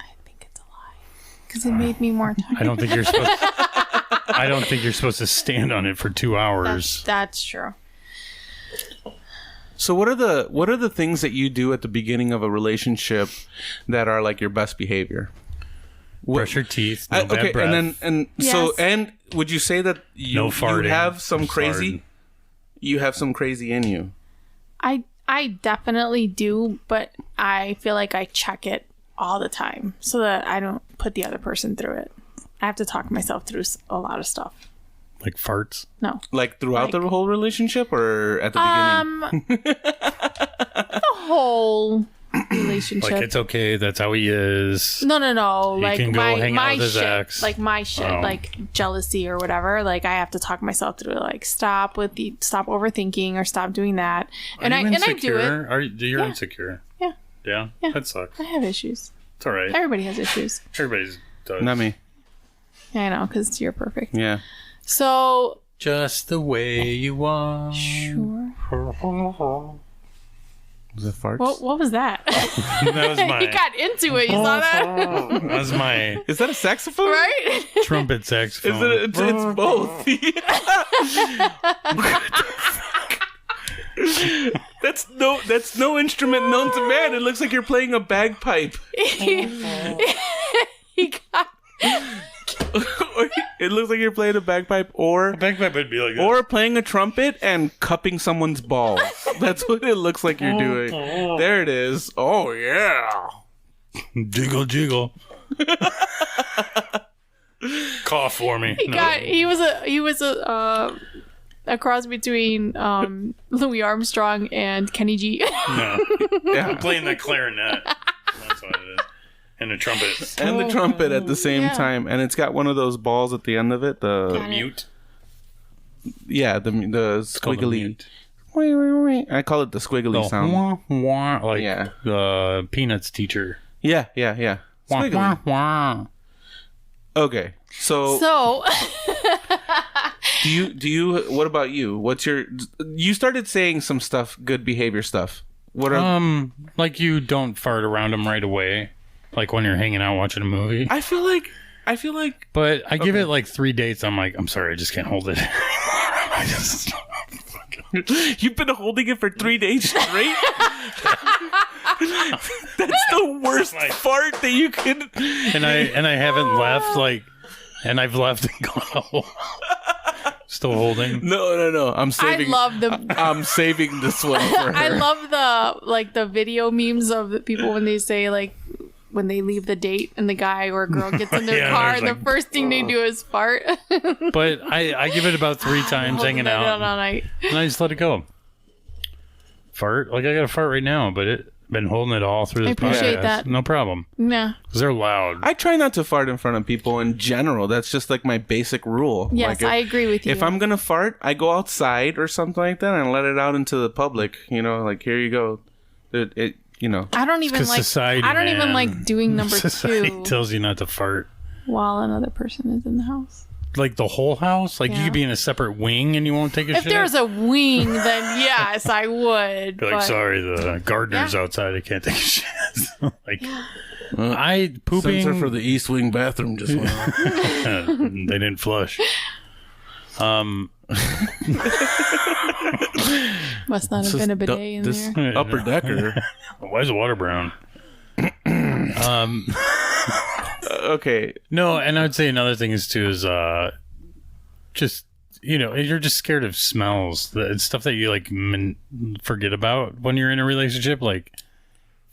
I think it's a lie. Because it made me more tired. I don't think you're supposed to stand on it for 2 hours. That's true. So what are the things that you do at the beginning of a relationship that are like your best behavior? Brush your teeth. No bad breath. Yes. Would you say that No farting. you have some crazy? Farting. You have some crazy in you. I definitely do, but I feel like I check it all the time so that I don't put the other person through it. I have to talk myself through a lot of stuff. Like farts? No. Like throughout the whole relationship or at the beginning? The whole relationship. Like, it's okay. That's how he is. No. He Like can go hang out my with his shit. ex. Like my shit. Oh. Like jealousy or whatever. Like I have to talk myself through it. Like stop overthinking or stop doing that. And I do it. You're insecure? Yeah. Yeah? Yeah. That sucks. I have issues. It's all right. Everybody has issues. Everybody's does. Not me. Yeah, I know, because you're perfect. Yeah. So Just the way you are. sure. Was it farts? What was that? That was He my got into it. You saw that? that was my Is that a saxophone? Right? trumpet saxophone. Is it? It's both. That's no instrument known to man. It looks like you're playing a bagpipe. He got. It looks like you're playing a bagpipe or bagpipe would be like this. or playing a trumpet and cupping someone's balls. That's what it looks like you're doing. There it is. Oh yeah. Jiggle, jiggle. Cough for me. He was a cross between Louis Armstrong and Kenny G. No. Yeah. I'm playing the clarinet. That's what it is. And the trumpet. And the trumpet at the same time, and it's got one of those balls at the end of it. The Mute. yeah, the squiggly. Mute. I call it the squiggly sound. Wah, wah, like Yeah. Peanuts teacher. Yeah. Wah, Squiggly. wah, wah. Okay, so do you? What about you? What's your? You started saying some stuff, good behavior stuff. What are? Like you don't fart around them right away, like when you're hanging out watching a movie. I feel like. But I give it like 3 dates. I'm like, I'm sorry, I just can't hold it. I just. You've been holding it for 3 days straight. That's the worst fart that you can. And I haven't left and I've left and gone. Still holding. No. I'm saving. I'm saving this one for her. I love the video memes of the people when they say like when they leave the date and the guy or girl gets in their car and the first thing they do is fart. But I give it about 3 times hanging out. And I just let it go. Fart? Like I got a fart right now, but been holding it all through this podcast. I appreciate that. No problem. Yeah. Because they're loud. I try not to fart in front of people in general. That's just like my basic rule. Yes, like I agree with you. If I'm gonna fart, I go outside or something like that and let it out into the public. You know, like here you go. It you know. I don't even like. Society, I don't even like doing number Society 2 tells you not to fart. while another person is in the house. Like the whole house? Like you Yeah. could be in a separate wing and you won't take a shit? If there's a wing, then yes, I would. Be like, sorry, the gardener's outside. I can't take a shit. Like, I pooping. Sensor for the East Wing bathroom just went off. They didn't flush. Must not have been a bidet in this there. upper decker. Why is the water brown? Okay. No, and I would say another thing is just, you're just scared of smells. It's stuff that you like forget about when you're in a relationship. Like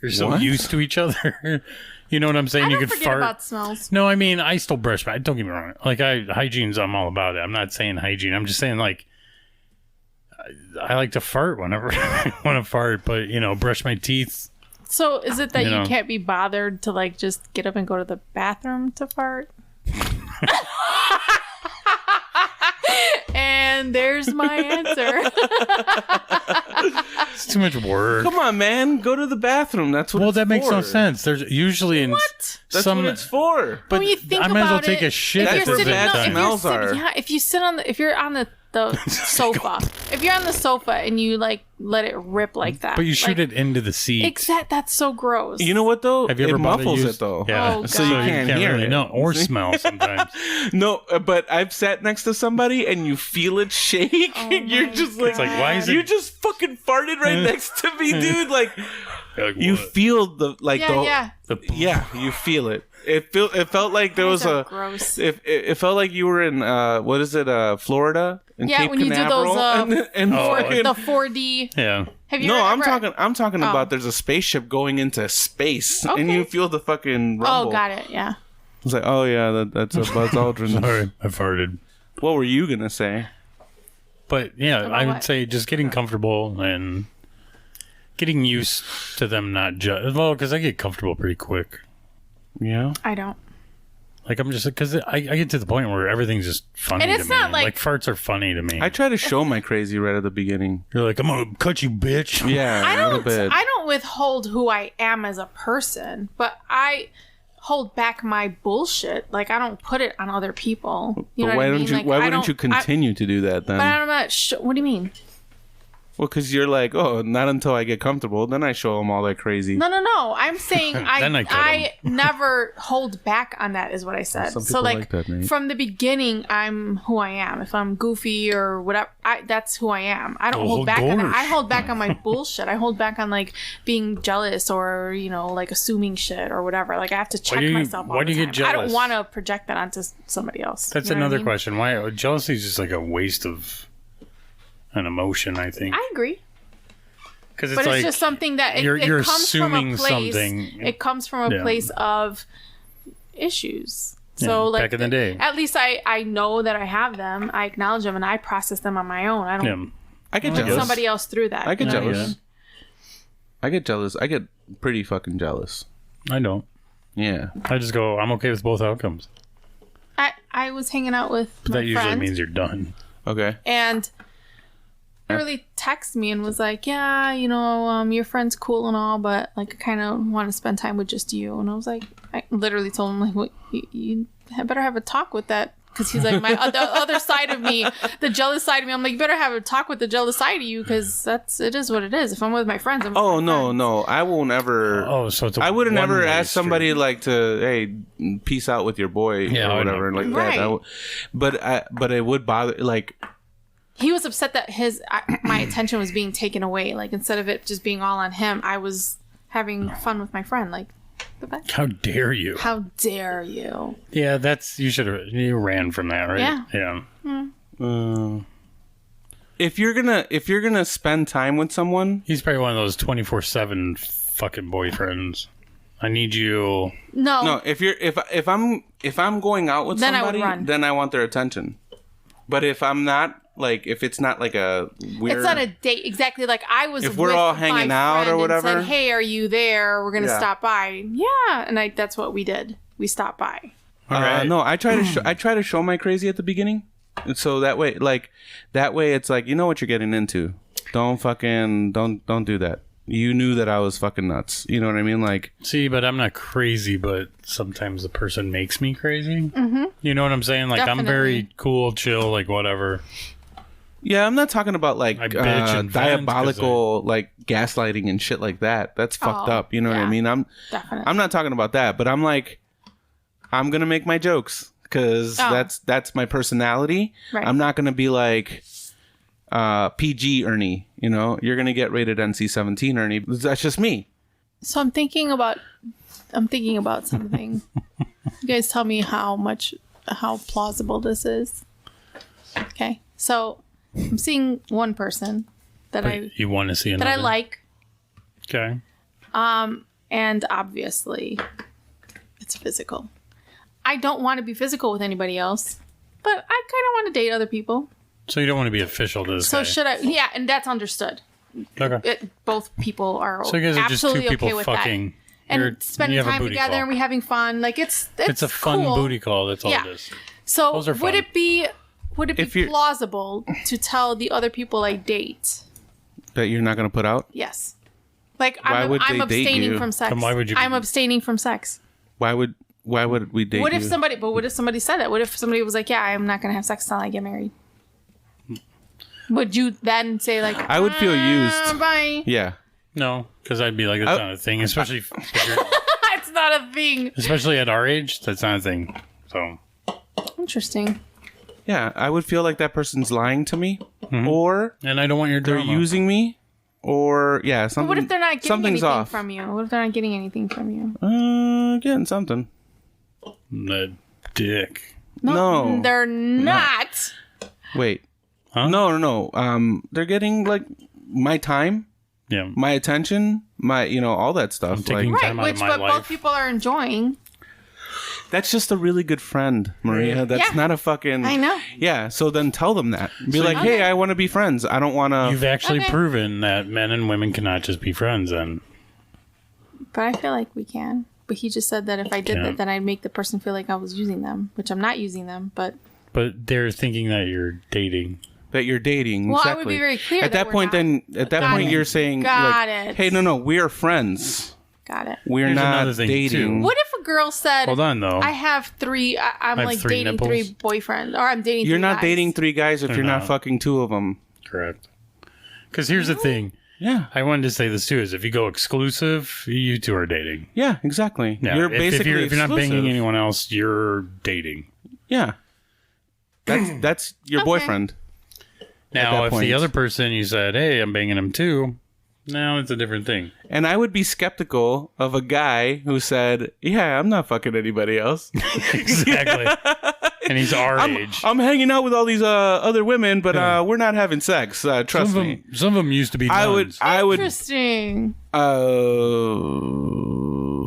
you're so used to each other. You know what I'm saying? I You don't could forget fart. about smells. No, I mean, I still brush my. Don't get me wrong. Like hygiene's, I'm all about it. I'm not saying hygiene. I'm just saying like I like to fart whenever I want to fart, but brush my teeth. So is it that you can't be bothered to like just get up and go to the bathroom to fart? And there's my answer. too much work. Come on, man. Go to the bathroom. That's what. Well, it's that makes for. no sense. There's usually in That's what it's for. But when you think I might as well about take it, a shit. if That's you're where sitting, bad no, if you're smells sitting- are. Yeah, if you're on the sofa, if you're on the sofa and you like let it rip like that, But you shoot like, it into the seat. Exact. That's so gross. You know what though? Have you ever it bought muffles a it used- though. Yeah, Oh, So you God. can't hear really it. know or smell sometimes. No, but I've sat next to somebody and you feel it shake. You're my just like, It's like, why is you it? just fucking farted right next to me, dude. Like, You're like, you what? feel the like Yeah, the yeah. The- you feel it. It felt like there was Those are a gross. it felt like you were in what is it Florida in Yeah, Cape when you do Canaveral those, and Oh, fucking the 4D. Yeah. Have you? no, I'm ever- talking Oh. about there's a spaceship going into space and Okay. you feel the fucking rumble. Oh, got it. Yeah. It's like, oh yeah, that's a Buzz Aldrin. Sorry, I farted. What were you gonna say? But yeah, About I would what? say just getting comfortable and getting used to them not judge. Well, because I get comfortable pretty quick. Yeah. I don't. Like I'm just because I get to the point where everything's just funny And to it's me. not like- farts are funny to me. I try to show my crazy right at the beginning. You're like, I'm gonna cut you, bitch. Yeah, I a little don't. bit. I don't withhold who I am as a person, but I hold back my bullshit. Like I don't put it on other people. You know But why what I don't mean? you? Like, Why I wouldn't you don't- continue to do that then? But I'm not. What do you mean? Well, because you're like, oh, not until I get comfortable, then I show them all that crazy. No. I'm saying Then I cut I never hold back on that. Is what I said. Some So people like, like that, Nate. from the beginning, I'm who I am. If I'm goofy or whatever, that's who I am. I don't Oh, hold back on that. gosh. I hold back on my bullshit. I hold back on like being jealous or like assuming shit or whatever. Like I have to check myself. All why the do you get time. I don't jealous? want to project that onto somebody else. That's You know what I another mean? question. Why jealousy is just like a waste of an emotion? I think I agree. because But it's just something that it, you're it comes from a assuming place. something. It comes from a Yeah. place of issues. Yeah, So like back in the day. at least I know that I have them. I acknowledge them and I process them on my own. I don't Yeah. I get put jealous. somebody else through that. I get you know what I jealous. mean? I get jealous. I get pretty fucking jealous. I don't. Yeah. I just go. I'm okay with both outcomes. I was hanging out with But my that usually friend means you're done. Okay. and he really texted me and was like, yeah, your friend's cool and all, but like I kind of want to spend time with just you. And I was like, I literally told him like, what, you better have a talk with that. Because he's like the other side of me, the jealous side of me. I'm like, you better have a talk with the jealous side of you because it is what it is. If I'm with my friends, I'm with Oh my no, friends. no, I won't ever. Oh, so it's. I wouldn't ever one-way ask somebody street. like to, hey, peace out with your boy Yeah, or I whatever know. like Right. that. But it would bother like. He was upset that my attention was being taken away. Like instead of it just being all on him, I was having fun with my friend. Like, How dare you? how dare you? Yeah, you ran from that, right? Yeah. Yeah. If you're gonna spend time with someone, He's probably one of those 24/7 fucking boyfriends. I need you. no. If I'm going out with Then I would somebody, run. then I want their attention. But if I'm not, like, if it's not like a weird, It's not a date exactly. Like I was. If we're with all my hanging out or friend and whatever. said, hey, are you there? We're gonna Yeah. stop by. Yeah, and that's what we did. We stopped by. All right. No, I try to show my crazy at the beginning, and so that way it's like you know what you're getting into. Don't do that. You knew that I was fucking nuts. You know what I mean? Like, See, but I'm not crazy, but sometimes the person makes me crazy. Mm-hmm. You know what I'm saying? Like, I'm very Definitely. cool, chill, like, whatever. yeah, I'm not talking about like I bitch and vent 'cause diabolical like gaslighting and shit like that. That's fucked Oh, up. You know what I yeah. mean? Definitely. I'm not talking about that, but I'm like, I'm gonna make my jokes because Oh. that's my personality. Right. I'm not gonna be like PG Ernie. You know, you're gonna get rated NC-17 Ernie. That's just me. So I'm thinking about something. You guys tell me how plausible this is. Okay. So I'm seeing one person that But you want to see another. I like, Okay. and obviously it's physical. I don't want to be physical with anybody else, but I kind of want to date other people. So you don't want to be official to this So guy. should I? Yeah, and that's understood. Okay. Both people are So you guys are just two absolutely people okay with fucking. that. You're- And spending you have a time booty together call. and we having fun. Like it's It's a fun cool. booty call. That's all Yeah. it is. So Those are would fun. it be If you're- plausible to tell the other people I date That you're not going to put out? Yes. Like, Why would I'm they date abstaining you? from sex. Then why would you- I'm abstaining from sex. Why would we date What you? if somebody said that? What if somebody was like, yeah, I'm not going to have sex until I get married? Would you then say, like, I would feel used. Bye. Yeah. No, because I'd be like, that's not a thing. Especially if you're, It's not a thing. especially at our age, that's not a thing. So Interesting. Yeah, I would feel like that person's lying to me, or and I don't want your they're drama. using me, or yeah, But something. what if they're not getting something's anything off. from you? What if they're not getting anything from you? Getting something. The dick. No. They're not. Wait. Huh? No. They're getting like my time, Yeah. my attention, my all that stuff. I'm taking Like, time out of my But life. both people are enjoying. that's just a really good friend, Maria. That's Yeah. not a fucking. I know. Yeah. So then tell them that. Be like, hey, I want to be friends. I don't want to. You've actually Okay. proven that men and women cannot just be friends. Then But I feel like we can. But he just said that if I did Yeah. that, then I'd make the person feel like I was using them, which I'm not using them. But they're thinking that you're dating. That you're dating. Well, I exactly. would be very clear at that that we're point. not. Then at that Got point, it. you're saying, Got like, it. hey, no, we are friends. got it. We're Here's not another thing, dating. too. What if a girl said, Hold on, though. I have three, I'm have like three dating nipples? 3 boyfriends, or I'm dating You're 3 not guys. dating 3 guys if They're you're not not. fucking 2 of them. Correct. Because here's the thing. Yeah. I wanted to say this too: is if you go exclusive, you two are dating. Yeah, exactly. Yeah, You're if basically you're not exclusive. banging anyone else, you're dating. Yeah. That's your Okay. boyfriend. Now, that if point. the other person you said, "Hey, I'm banging him too," now it's a different thing. And I would be skeptical of a guy who said, "Yeah, I'm not fucking anybody else. Exactly. And he's our age. I'm hanging out with all these other women, but we're not having sex. Trust me." Some of them used to be. I would. Interesting.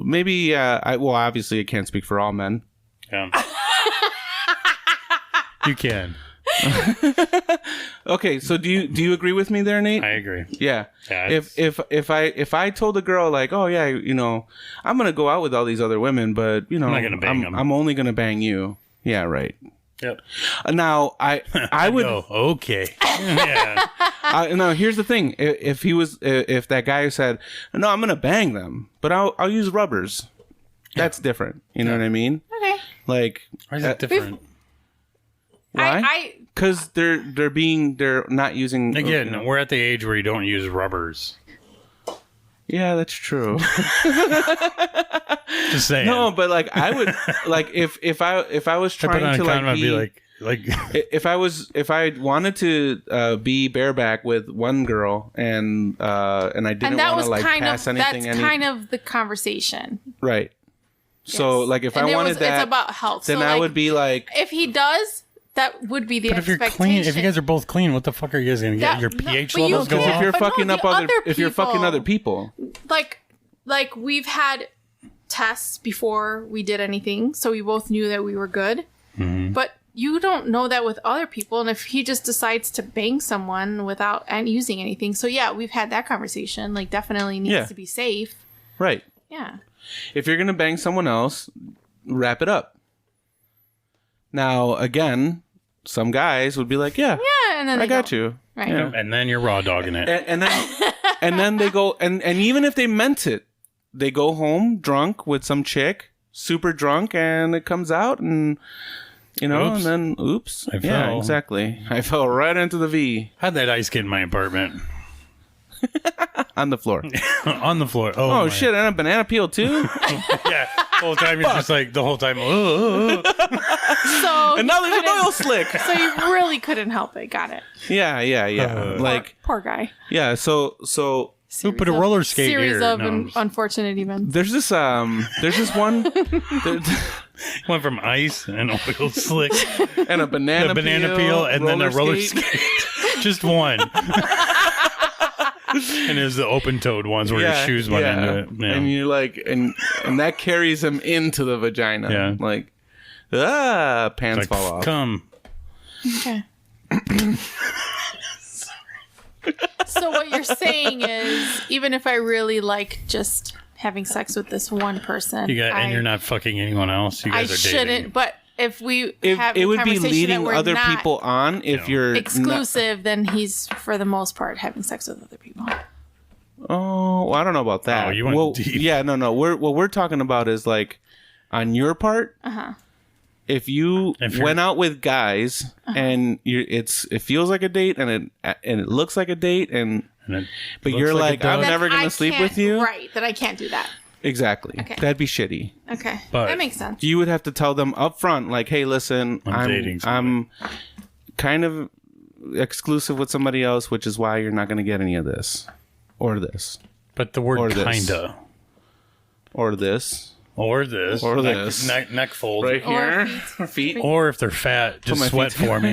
Maybe. Well, obviously, I can't speak for all men. Yeah. You can. Okay, so do you agree with me there, Nate? I agree. Yeah. Yeah, If I told a girl like, oh yeah, I'm gonna go out with all these other women, but I'm not gonna bang them. I'm only gonna bang you. Yeah, right. Yep. Now I would. Go, okay. Yeah. No, here's the thing. If that guy said, no, I'm gonna bang them, but I'll use rubbers. That's different. You know what I mean? Okay. Like, Why is that different? why? Because they're not using. Again, we're at the age where you don't use rubbers. Yeah, that's true. Just saying. No, but like I would like if I was I put on trying a to condom, I'd be be like if I wanted to be bareback with one girl and I didn't And that want was to like kind pass of, anything that's kind of the conversation. right. So Yes. like if And I it wanted was, that, it's about health. then so, I like, would be like, if he does, that would be the But if you're expectation. clean, if you guys are both clean, what the fuck are you guys gonna get? That- Your no, pH but you levels go can't- if off? you're but no, fucking the up other, other if you're fucking people- other people, like we've had tests before we did anything, so we both knew that we were good. Mm-hmm. But you don't know that with other people, and if he just decides to bang someone without and using anything, so yeah, we've had that conversation. Like, definitely needs Yeah. to be safe. right? Yeah. If you're gonna bang someone else, wrap it up. Now again, some guys would be like, yeah, Yeah, and then I they got don't. you. Right. Yeah. And then you're raw dogging it. And then they go and even if they meant it, they go home drunk with some chick, super drunk, and it comes out and Oops. and then oops. I Yeah, fell. exactly. I fell right into the V How'd that ice get in my apartment? on the floor. On the floor. Oh, Oh my- shit, and a banana peel too? Yeah. The whole time you're just like the whole time. "Oh, oh, oh." So And now there's an couldn't- oil slick. So you really couldn't help it. Got it. Yeah. Like Poor guy. yeah, so Who put a roller skate series here? of No. unfortunate events. there's this one there- Went from ice and oil slick, and a banana a banana peel, and then a roller skate. Just one. And there's the open-toed ones where your shoes went into it. Yeah. And you're like, and that carries him into the vagina. Yeah. Like, pants Like, fall off. come. Okay. So what you're saying is, even if I really like just having sex with this one person, And you're not fucking anyone else. You I guys are shouldn't. dating. But if we If have it a would be conversation leading that we're other not people on if you're exclusive, then he's for the most part having sex with other people. Oh, well, I don't know about that. Oh, you went deep. Yeah, no. What we're talking about is like on your part. If you went out with guys and it feels like a date and it looks like a date but you're like I'm Then never gonna I sleep can't- with you. Right, that I can't do that. Exactly. Okay. That'd be shitty. Okay, But- that makes sense. You would have to tell them up front, like, hey, listen, dating I'm kind of exclusive with somebody else, which is why you're not going to get any of this. Or this. But the word Or this. kinda. Or this. Or this. Or neck, this. Neck fold. Right Or here. Feet. Or if they're fat, just my sweat feet- for me.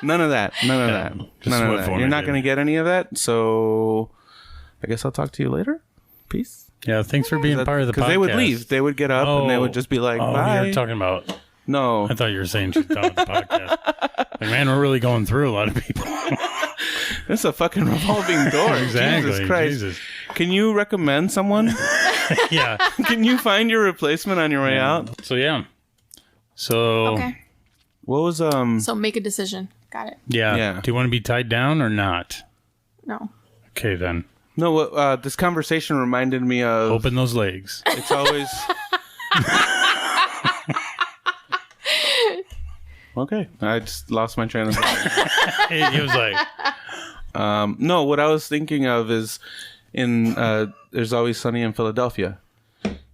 None of that. Just None of sweat that. for You're me, not going to baby. get any of that. So I guess I'll talk to you later. Peace. Yeah, thanks for being part of the podcast. Because they would leave. They would get up and they would just be like, bye. You're talking about... No. I thought you were saying she's done with the podcast. Like, man, we're really going through a lot of people. It's a fucking revolving door. Exactly. Jesus Christ. Jesus. Can you recommend someone? Yeah. Can you find your replacement on your way out? So, yeah. So, Okay, What was so make a decision. Got it. yeah. Yeah. Do you want to be tied down or not? No. Okay, then. no? This conversation reminded me of. Open those legs. It's always. Okay, I just lost my train of thought. He was like, No, what I was thinking of is in There's Always Sunny in Philadelphia.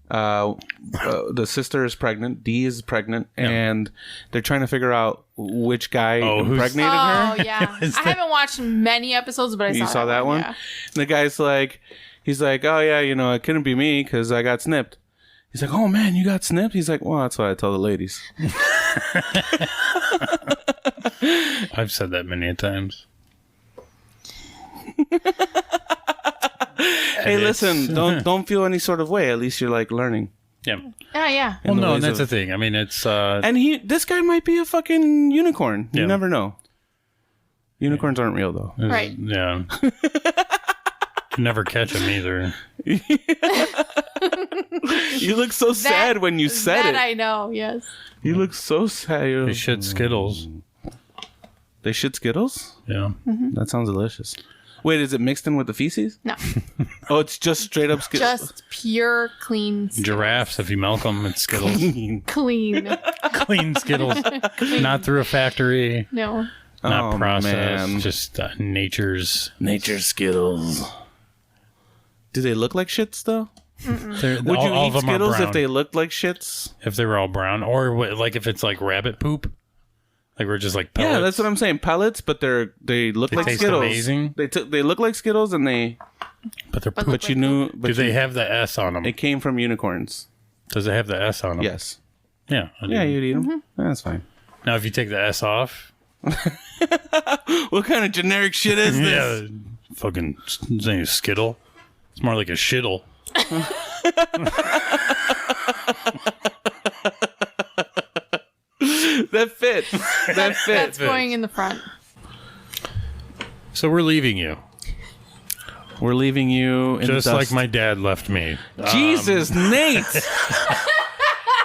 The sister is pregnant. Dee is pregnant, and they're trying to figure out which guy impregnated her. Oh yeah, I haven't watched many episodes, but You saw that one? Yeah. And the guy's like, he's like, oh yeah, it couldn't be me because I got snipped. He's like, oh man, you got snipped? He's like, well, that's what I tell the ladies. I've said that many a times. Hey, listen, don't feel any sort of way. At least you're like learning. Yeah. Yeah. Well, the no, ways and that's of- the thing. I mean, it's... And this guy might be a fucking unicorn. You Yeah. never know. Unicorns aren't real though. Right. Yeah. Can never catch him either. You look so sad when you said that it. I know. Yes. You look so sad. They shit Skittles. They shit Skittles? Yeah. That sounds delicious. Wait, is it mixed in with the feces? No. Oh, it's just straight up Skittles. Just pure clean. Giraffes, if you milk them, it's Skittles. Clean. Clean Skittles. Not through a factory. No. Not Oh, processed. man. Just nature's... Nature Skittles. Do they look like shits though? Would Would you eat Skittles if they looked like shits? If they were all brown, or like if it's like rabbit poop, like we're just like pellets. Yeah, that's what I'm saying. Pellets, but they look like taste Skittles. amazing. They look like Skittles, and But they're poop. but you knew. But Do they have the S on them? It came from unicorns. Does it have the S on them? Yes. Yeah. I do. Yeah, you'd eat them. That's fine. Now, if you take the S off, What kind of generic shit is this? yeah, fucking saying Skittle. It's more like a shittle. That fits. That fits. That's going in the front. So we're leaving you, We're leaving you in just the like dust. my dad left me. Jesus, Nate.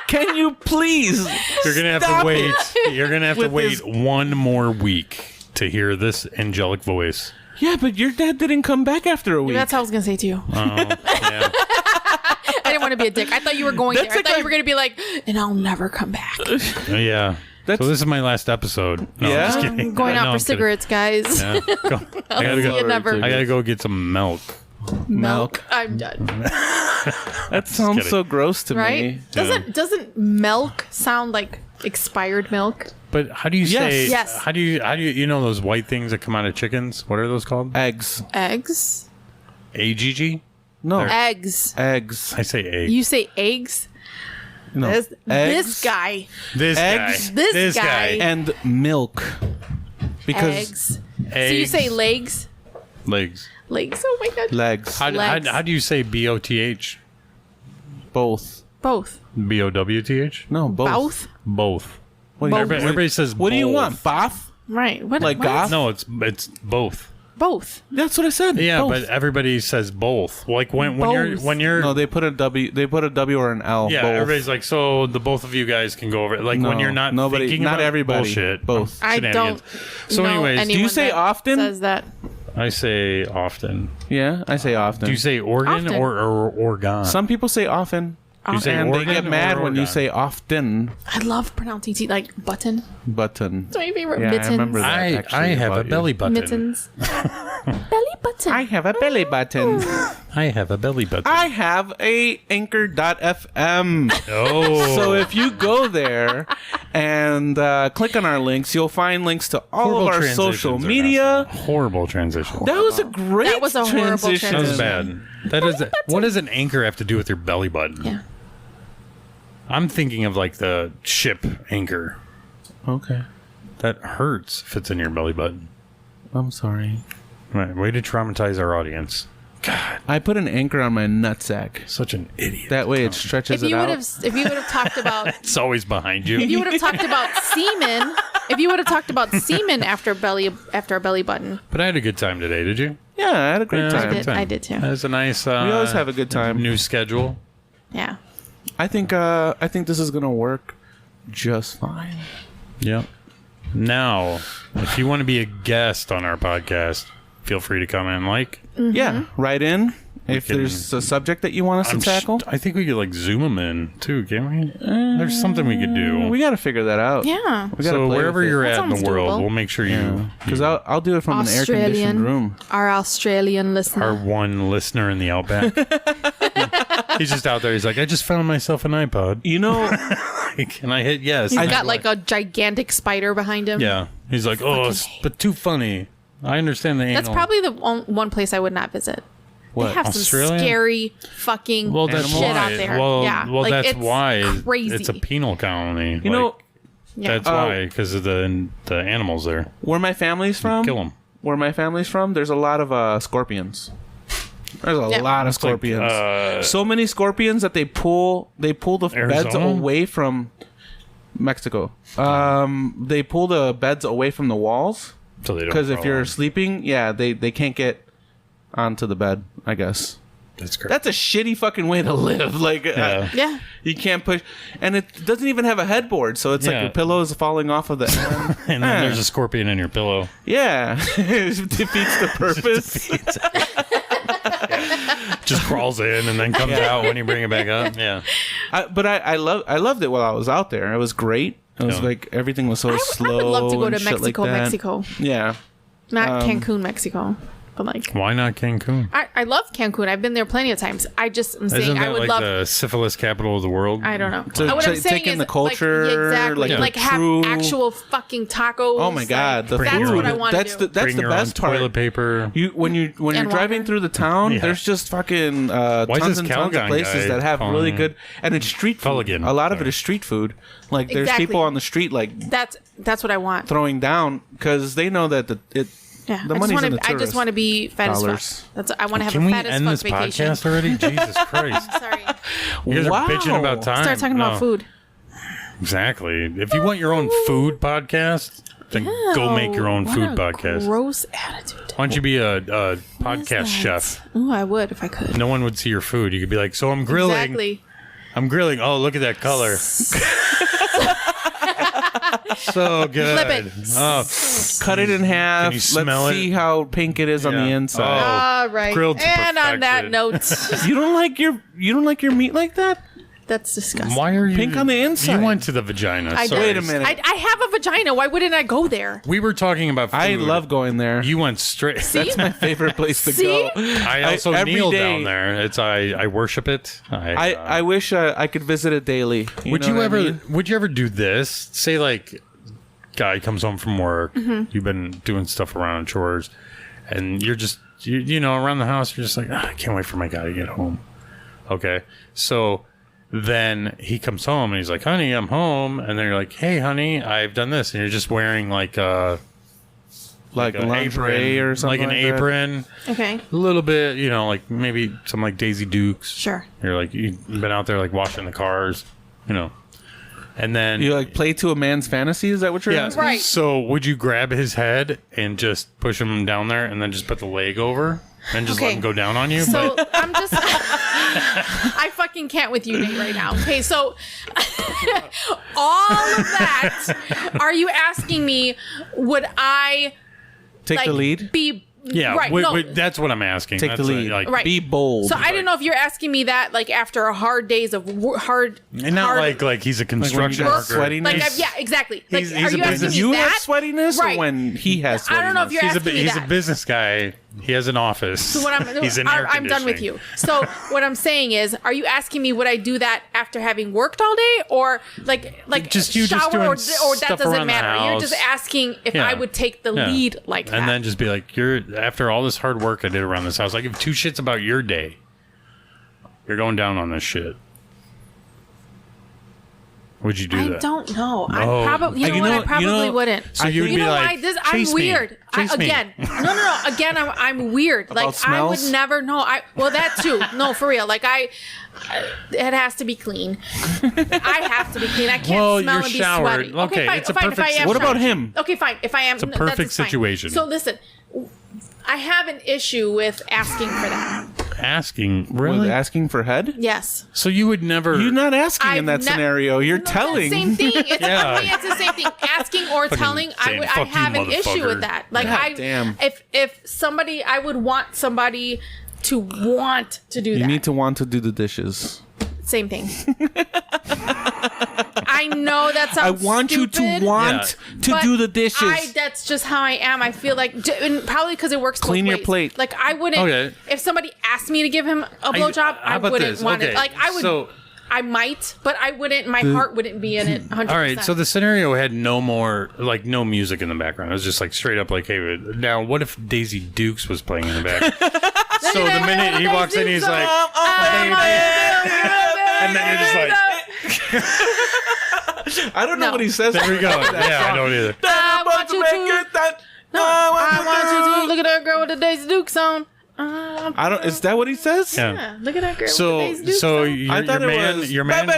Can you please? You're gonna have Stop to wait. it. You're gonna have to With wait this- one more week to hear this angelic voice. Yeah, but your dad didn't come back after a week. That's what I was gonna say to you. Yeah. I didn't want to be a dick. I thought you were going That's there. I like thought a- you were gonna be like, and I'll never come back. Yeah. So this is my last episode. No, Yeah? I'm just I'm kidding. going No, out I'm for kidding. cigarettes, guys. Yeah. Go. I gotta See you go. never. I gotta go get some milk. Milk. I'm done. That sounds kidding. so gross to Right? me. Doesn't milk sound like expired milk? But how do you Yes. say? Yes. How do you know those white things that come out of chickens? What are those called? Eggs. Eggs. AGG. No. Eggs. Eggs. I say egg. You say eggs? No. This Eggs guy. This Eggs. guy. This guy. and milk. Because Eggs. So you Eggs. say legs? legs. Legs. Oh my god. legs. Legs. How do you say BOTH? Both. Both. BOWTH? No, both. Both. Both. What do you- Both. Everybody says. What do you both. want? Both? Right. What? Like what? goth? No, it's both. Both. That's what I said. Yeah, Both. but everybody says both. Like when you're No, they put a W. They put a W or an L. yeah, both. everybody's like, so the both of you guys can go over it. Like when you're not nobody, thinking not about everybody. bullshit. Both. I don't. So know anyways, do anyone you say that often? Says that. I say often. Yeah, I say often. Do you say organ Often. or organ? Some people say often. You say And they organ get or mad when you organ? say often. I love pronouncing T like button. Button. It's my favorite. Yeah, I Mittens. remember that. I actually have a about you. belly button. Mittens. Belly button. I have a belly button. I have a belly button. I have a anchor.fm. Oh, So if you go there and click on our links, you'll find links to all horrible of our social transitions are media. awesome. Horrible transition. That was a great That was a horrible transition. That was transition. bad. That is. What does an anchor have to do with your belly button? Yeah. I'm thinking of like the ship anchor. Okay. That hurts if it's in your belly button. I'm sorry. Right, way to traumatize our audience. God, I put an anchor on my nutsack. such an idiot. That way it stretches If you it would out. have, if you would have talked about, It's always behind you. if you would have talked about semen, if you would have talked about semen after a belly button, But I had a good time today. Did you? Yeah, I had a great Yeah, I time. did. I did too. That was a nice. We always have a good time. New schedule. Yeah. I think this is gonna work just fine. Yep. Now, if you want to be a guest on our podcast, feel free to come in. Like, Yeah, write in if can- there's a subject that you want us to tackle. I think we could like zoom them in too, can't we? There's something we could do. We got to figure that out. Yeah. We gotta So play wherever with it. you're That at in the sounds world, doable. we'll make sure you, Because I'll do it from an air conditioned room. Our Australian listener. our one listener in the outback. He's just out there. He's like, I just found myself an iPod. You know, Can I hit yes? He's And got I'm like a gigantic spider behind him. yeah. He's like, oh, it's, but too funny. I understand the That's anal. probably the one place I would not visit. what? They have Australia? some scary fucking well, that's shit why. out there. Well, yeah. well, like, that's it's why crazy. it's a penal colony. You know, Yeah. that's why, because of the animals there. where my family's from? Kill them. Where my family's from, there's a lot of scorpions. There's a Yeah. lot of It's like, scorpions. So many scorpions that they pull the beds Arizona? away from Mexico. They pull the beds away from the walls So they don't. because if crawl you're on. sleeping, yeah, they can't get onto the bed. I guess That's great. that's a shitty fucking way to live. Like, Yeah. yeah. you can't push, and it doesn't even have a headboard, so it's like Yeah. your pillow is falling off of the end. And then there's a scorpion in your pillow. Yeah, it defeats the purpose. Just crawls in and then comes out when you bring it back up. Yeah. But I loved it while I was out there. It was great. It was Yeah. like everything was so I slow. would love to go and to shit like Mexico, that. Mexico. Yeah, Not Cancun, Mexico. But like, Why not Cancun? I love Cancun. I've been there plenty of times. I just am saying Isn't I that would like love. the syphilis capital of the world? I don't know. So What I'm ta- saying take in is, the culture, like, exactly, like like, the have true- actual fucking tacos. Oh my god, the like, Bring that's your what I own- want to That's do. the Bring your best own part. toilet paper. When you're And driving water. through the town, Yeah. there's just fucking is tons this and tons of Calgon places guy that have calling really me? good, and it's street food. Culligan, A lot of it sorry. is street food. Like there's Exactly. people on the street like That's what I want. throwing down because they know that Yeah, the I money's just in wanna, the I just tourist want to be fat as dollars. fuck. That's I want to have Can a we fat as end fuck this vacation. podcast already? Jesus Christ. Sorry. You guys Wow. are bitching about time. Start talking about No. food. Exactly. If you want your own food podcast, then go make your own What food a podcast. Gross attitude. Why don't you be a podcast chef? Oh, I would if I could. No one would see your food. You could be like, so I'm grilling. Exactly. I'm grilling. Oh, look at that color. So good. Flip it. Oh, cut it in half. Can you smell Let's it? see how pink it is on the Yeah. inside. All right. grilled to And on that perfection. note, You don't like your meat like that? that's disgusting. why are you Pink on the inside. You went to the vagina. I Sorry. did. Wait a minute. I have a vagina. Why wouldn't I go there? We were talking about food. I love going there. You went straight. That's my favorite place to See? go. I also every kneel day- down there. It's I worship it. I wish I could visit it daily. Would know you what I ever mean? would you ever do this? Say like guy comes home from work, you've been doing stuff around chores, and you're just you know around the house, you're just like, I can't wait for my guy to get home. Okay. So then he comes home and he's like, honey, I'm home, and then you're like, hey honey, I've done this, and you're just wearing like a like an lingerie apron, or something like an that? apron, Okay. a little bit, you know, like maybe some like Daisy Dukes. Sure. You're like you've been out there like washing the cars, you know. And then You like play to a man's fantasy? Is that what you're yeah. asking? Right. So would you grab his head and just push him down there, and then just put the leg over and just let Okay. him go down on you? So I'm just, I fucking can't with you, Nate, right now. Okay, so all of that, are you asking me, would I Take like the lead. be yeah, right? that's what I'm asking. Take That's the lead. like, Right. Be bold. So I didn't know if you're asking me that like after a hard days of hard, and not hard, like he's a construction got worker. sweatiness. like yeah, exactly. Like, He's are a you asking business- me you have that? sweatiness, Right. or when he has sweatiness? I don't know if you're He's asking me he's a that. business guy. He has an office. So what he's in air I'm done with conditioning. you. So what I'm saying is, are you asking me would I do that after having worked all day, or like Just you shower, just doing or that stuff doesn't around the matter? You're just house. asking if Yeah. I would take the Yeah. lead like that. And then just be like, after all this hard work I did around this house, I give 2 shits about your day. You're going down on this shit. Would you do I that? don't know. No. I probably, you know what? I probably wouldn't. So you would You be know like, why? I'm "Chase me. weird. Chase me." Again, no. Again, I'm weird. Like I would smells? never know. Well, that too. No, for real. Like it has to be clean. I have to be clean. I can't Well, smell you're and be showered. sweaty. Okay, fine, it's a fine, perfect if I am What about showered. him? Okay, fine. If I am, It's a perfect situation. So listen, I have an issue with asking for that. Asking, With really? asking for head? Yes. So you would never. You're not asking in I've that ne- scenario. You're No, telling. Same thing. It's, Yeah. to me, it's the same thing. Asking or telling, I saying, I "Fuck you, have an issue motherfucker." with that. Like God damn. if somebody, I would want somebody to want to do You that. need to want to do the dishes. Same thing. I know that I sounds want you to stupid, want to but do the dishes. that's just how I am. I feel like, and probably because it works both Clean your ways. plate. Like I wouldn't. Okay. If somebody asked me to give him a blowjob, how I about wouldn't this? want it. Okay, Like I would. so- I might, but I wouldn't. My heart wouldn't be in it. 100%. All right, so the scenario had no music in the background. It was just like straight up like, hey, now what if Daisy Dukes was playing in the back? So the minute he walks in, he's like, and then you're just like, I don't know No. what he says. there we go. Yeah, I don't either. I want you to. No, I want you to look at that girl with the Daisy Dukes on. I don't. Is that what he says? Yeah. Yeah, look at that girl So, with the Daisy Dukes so on. your, I thought your it man, was. your man,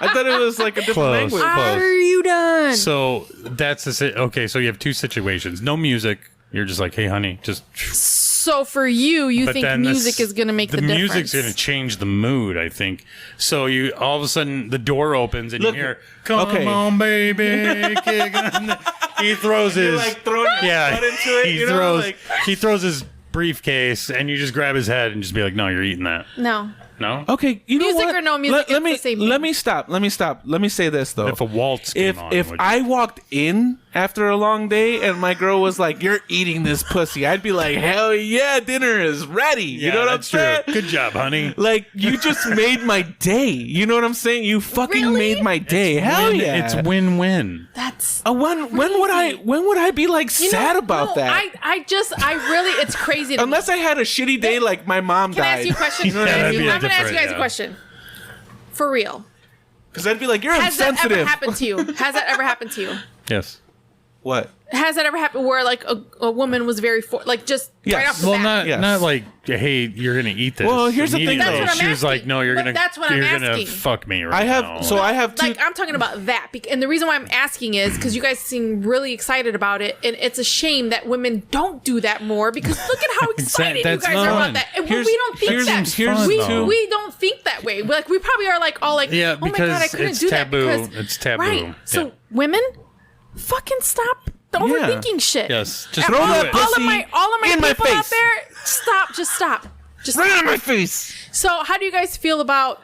I thought it was like a different Close. language. Are you done? So that's okay. So you have 2 situations. No music. You're just like, hey, honey, just. So for you But think then music is going to make the difference? music's going to change the mood, I think. So you all of a sudden the door opens and Look, you hear, "Come okay. on, baby!" kick on." He throws his like throwing your butt into it, He you know, throws like- he throws his briefcase, and you just grab his head and just be like, "No, you're eating that." No. No. Okay, you know Music what? or no music, Let it's me the same thing. let me stop. Let me stop. Let me say this though. If a waltz came on, if would you? I walked in after a long day and my girl was like, "You're eating this pussy," I'd be like, "Hell yeah, dinner is ready." You Yeah, know what I'm that's true. saying? Good job, honey. Like you just made my day. You know what I'm saying? You fucking Really? made my day. Hell yeah! It's win-win. That's when would I be like You know, sad about no, that? I really, it's crazy. To Unless I had a shitty day, like my mom Can I died. ask you a question? Yeah, that'd be I'm going to ask you guys different, a question. For real. Because I'd be like, "You're Has that insensitive." ever happened to you? Has that ever happened to you? Yes. What? Has that ever happened where like a woman was very like just right Yes. off the Well, bat? Yes. not like, hey, you're gonna eat this. Well, here's the thing, immediately. though. That's what I'm She was asking. like, no, you're But gonna, that's what I'm you're gonna asking. fuck me right I have now. so I have two. Like I'm talking about that, and the reason why I'm asking is because you guys seem really excited about it, and it's a shame that women don't do that more. Because look at how excited you that's guys are fun. about that, and Here's- we don't think here's- that. here's we, fun, we don't think that way. Like we probably are like all like, Yeah, oh my god, I because couldn't it's do taboo. that because It's taboo. Right. So Yeah. women, fucking stop overthinking shit. Yes, just And throw all, that all of pussy my in my people out face. there, stop. Just stop. Just right stop. on my face. So how do you guys feel about?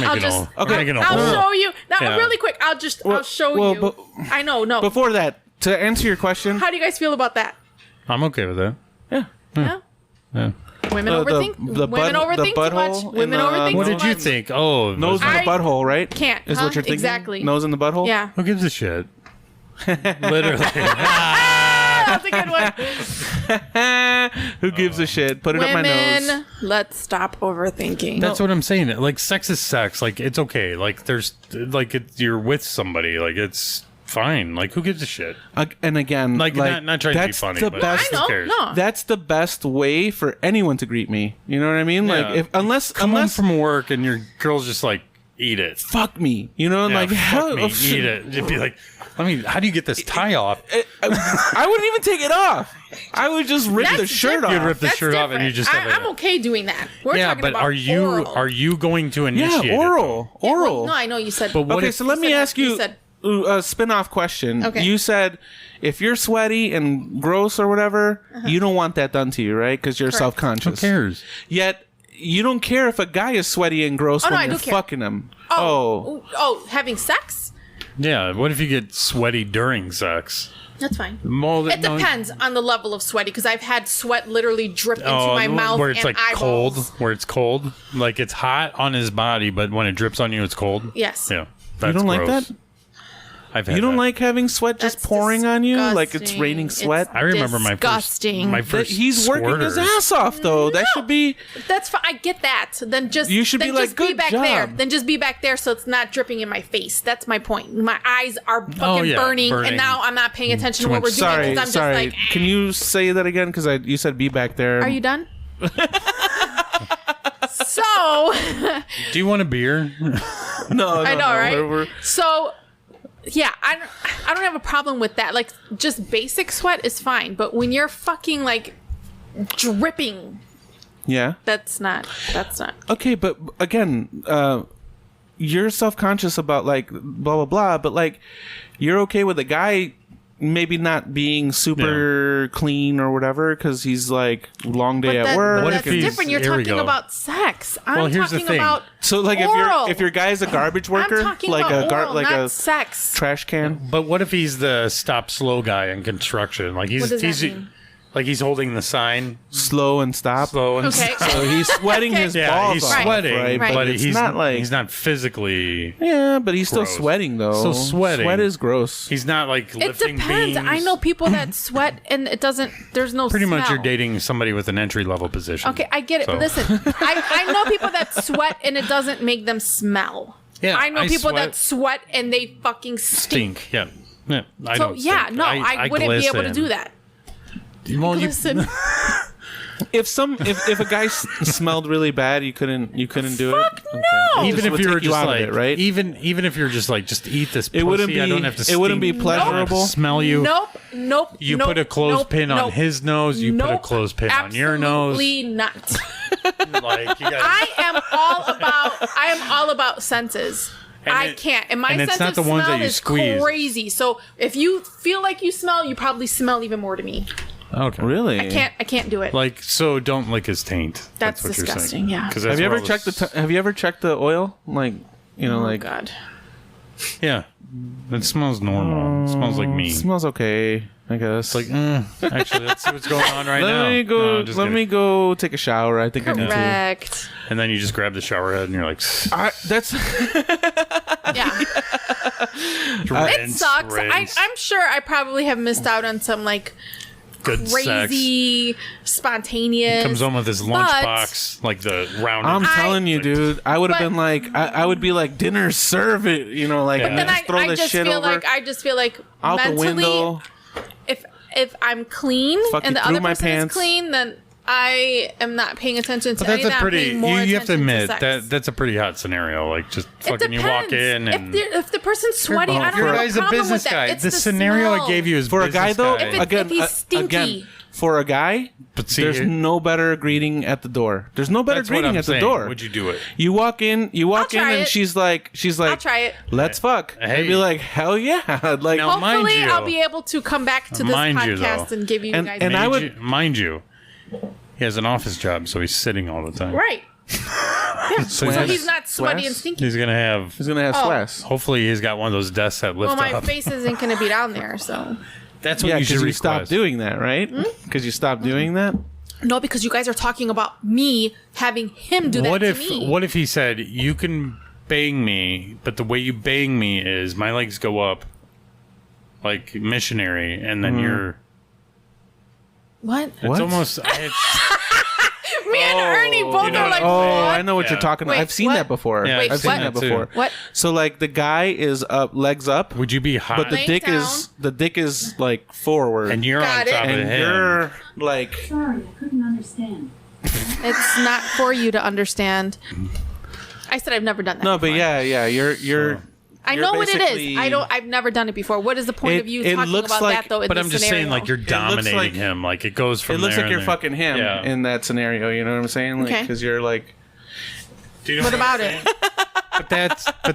I'll just I'll show you now. Yeah. Really quick, I'll show well, you. but- I know, no. Before that, to answer your question, How do you guys feel about that? I'm okay with that. yeah. Yeah. Yeah. Women overthink. Women overthink too much. Women overthink What too did you much. think? Oh, Nose in the I butthole, right? can't, Is huh? what you're thinking? Exactly. Nose in the butthole? Yeah. who gives a shit? Literally. That's a good one. Who gives a shit? Put it up my nose. Women, let's stop overthinking. That's what I'm saying. Like, sex is sex. Like, it's okay. Like, there's, like, you're with somebody. Like, it's fine. Like, who gives a shit? And again, Like not trying to be that's funny, the but best. who cares? No. That's the best way for anyone to greet me. You know what I mean? Yeah. Like, unless Come from work and your girl's just like, eat it. fuck me, you know, Yeah, like fuck hell, me, eat it. It'd be like, how do you get this tie off? I wouldn't even take it off. I would just rip That's the shirt different. off. You'd rip the That's shirt off and you different. just have I'm okay doing that. We're yeah, talking but about are you oral. going to initiate Yeah, it, oral. though? Yeah, well, Oral. no, I know you said. But what Okay, if so let me said- ask you said- a spin-off question. Okay. You said if you're sweaty and gross or whatever, you don't want that done to you, right? Because you're Correct. self-conscious. who cares? Yet you don't care if a guy is sweaty and gross Oh, no, when I you're do care. fucking him. Oh, having sex? Yeah, what if you get sweaty during sex? That's fine. Well, It depends on the level of sweaty because I've had sweat literally drip into my mouth where it's and like eyeballs. cold, where it's cold, like it's hot on his body, but when it drips on you, it's cold. Yes. Yeah, that's You don't like gross. that? I've had You don't that. like having sweat just That's pouring on you like it's disgusting. raining sweat? It's I remember my disgusting. first He's working his squirters. ass off though. That should be That's fine. I get that. Then just You should then be like, just be "Good back there. job." Then just be back there so it's not dripping in my face. That's my point. My eyes are fucking Oh, yeah, burning, burning. and now I'm not paying attention to Too what we're much- doing sorry. because I'm Sorry. just like. Can you say that again? Because you said be back there. Are you done? So Do you want a beer? No, I know, right? We're- So, yeah, I don't have a problem with that. Like, just basic sweat is fine, but when you're fucking like dripping, yeah. that's not. Okay, but again, you're self-conscious about like blah blah blah, but like you're okay with a guy maybe not being super clean or whatever because he's like long day at work. What That's if he's- different. You're here we talking go. about sex. I'm Well, here's the talking thing. about So like oral. if your guy's a garbage worker, I'm talking like about a oral, like not a sex. trash can. But what if he's the stop slow guy in construction? Like What does that he's mean? like he's holding the sign Slow and stop. slow and Okay. So he's sweating his yeah, balls he's off, sweating, right? Right. but it's he's not like he's not physically. yeah, but he's still Gross. sweating though. Still sweating. Sweat is gross. He's not like It lifting depends. beams. I know people that sweat and it doesn't. There's no Pretty much, smell. you're dating somebody with an entry level position. Okay, I get it. So- Listen, I know people that sweat and it doesn't make them smell. Yeah, I know I people sweat. that sweat and they fucking stink. Stink. Yeah. Yeah. I So don't yeah, stink. no, I wouldn't be able to glisten. do that. Well, you, Listen, If a guy smelled really bad, you couldn't do it. Fuck no! even Just if would you were take you just out of like, it, right? even if you're just like, just eat this. It wouldn't pussy, I be- don't have to. it wouldn't be stink, I don't have to pleasurable. Smell you. nope. You nope, put a clothespin nope, on nope, his nose. You put a nope, clothespin on your nose. Absolutely not. Like you got. I am all about senses. And I it- can't. And my and it's sense not of the ones smell that you is squeeze. crazy. So if you feel like you smell, you probably smell even more to me. Okay. Really? I can't do it. Like so, don't lick his taint. That's what disgusting, You're saying. yeah. 'Cause Have that's you where ever all checked this- Have you ever checked the oil? Like oh like God. Yeah, it smells normal. It smells like me. it smells okay, I guess. Like, actually, let's see what's going on right now. let me go. No, just let kidding. me go take a shower. I think I need to. Correct. And then you just grab the shower head and you're like, That's Yeah. It rinse, sucks. rinse. I'm sure I probably have missed out on some like Good sex. crazy, spontaneous. Comes home with his but- lunchbox, like the round. I'm telling you, dude. I would have But- been like, I would be like, dinner, serve it. You know, like But Then just throw I this just shit feel over like out the mentally, window. if I'm clean Fucking and the through other my person is pants. clean, then I am not paying attention to But that's any of a that. pretty. I'm paying more You have to attention admit sex. that's a pretty hot scenario. Like just It fucking, you walk depends. in and if the person's sweaty, I don't your have guy's a a problem business with that. guy. It's The scenario smell. I gave you is For a business guy though, guy. If again, he's stinky. again, for a guy, But see, there's no better greeting at the door. There's no better that's what greeting I'm at the saying. door. Would you do it? You walk in, try and it. she's like, I'll try it. let's fuck. Hey. I'd be like, hell yeah, like, Now, mind Hopefully, you- I'll be able to come back to this Mind you, podcast though. and give you And- guys. and I would- mind you, he has an office job, so he's sitting all the time. right. So Swass? he's not sweaty and Swass? stinky. He's gonna have. he's gonna have Oh. swass. Hopefully, he's got one of those desks that lift Well, my up. face isn't going to be down there, so That's what Yeah, you should because you request. stopped doing that, right? Hmm? Because you stopped doing that. no, because you guys are talking about me having him do that What to if me. what if he said you can bang me, but the way you bang me is my legs go up like missionary, and then you're. What? It's almost. It's, Me and Ernie both know are like, Oh, what? I know what Yeah. you're talking about. Wait, I've seen what? that before. Yeah, Wait, I've seen what? that Too. before. What? So like the guy is up, legs up, Would you be hot? but the Laying dick down. is like forward, and you're Got on it. top of and him. you're like, Sorry, I couldn't understand. It's not for you to understand. I said I've never done that. no, but before. yeah, you're. I you're know what it basically- is. I've never done it before. What is the point of you It talking looks about like- that though? In But this I'm just scenario? saying, like, you're dominating like- him. Like, it goes from It looks there like you're and there. fucking him Yeah. in that scenario. You know what I'm saying? Like, Okay. because you're like, Do you know What about it? But that's I'm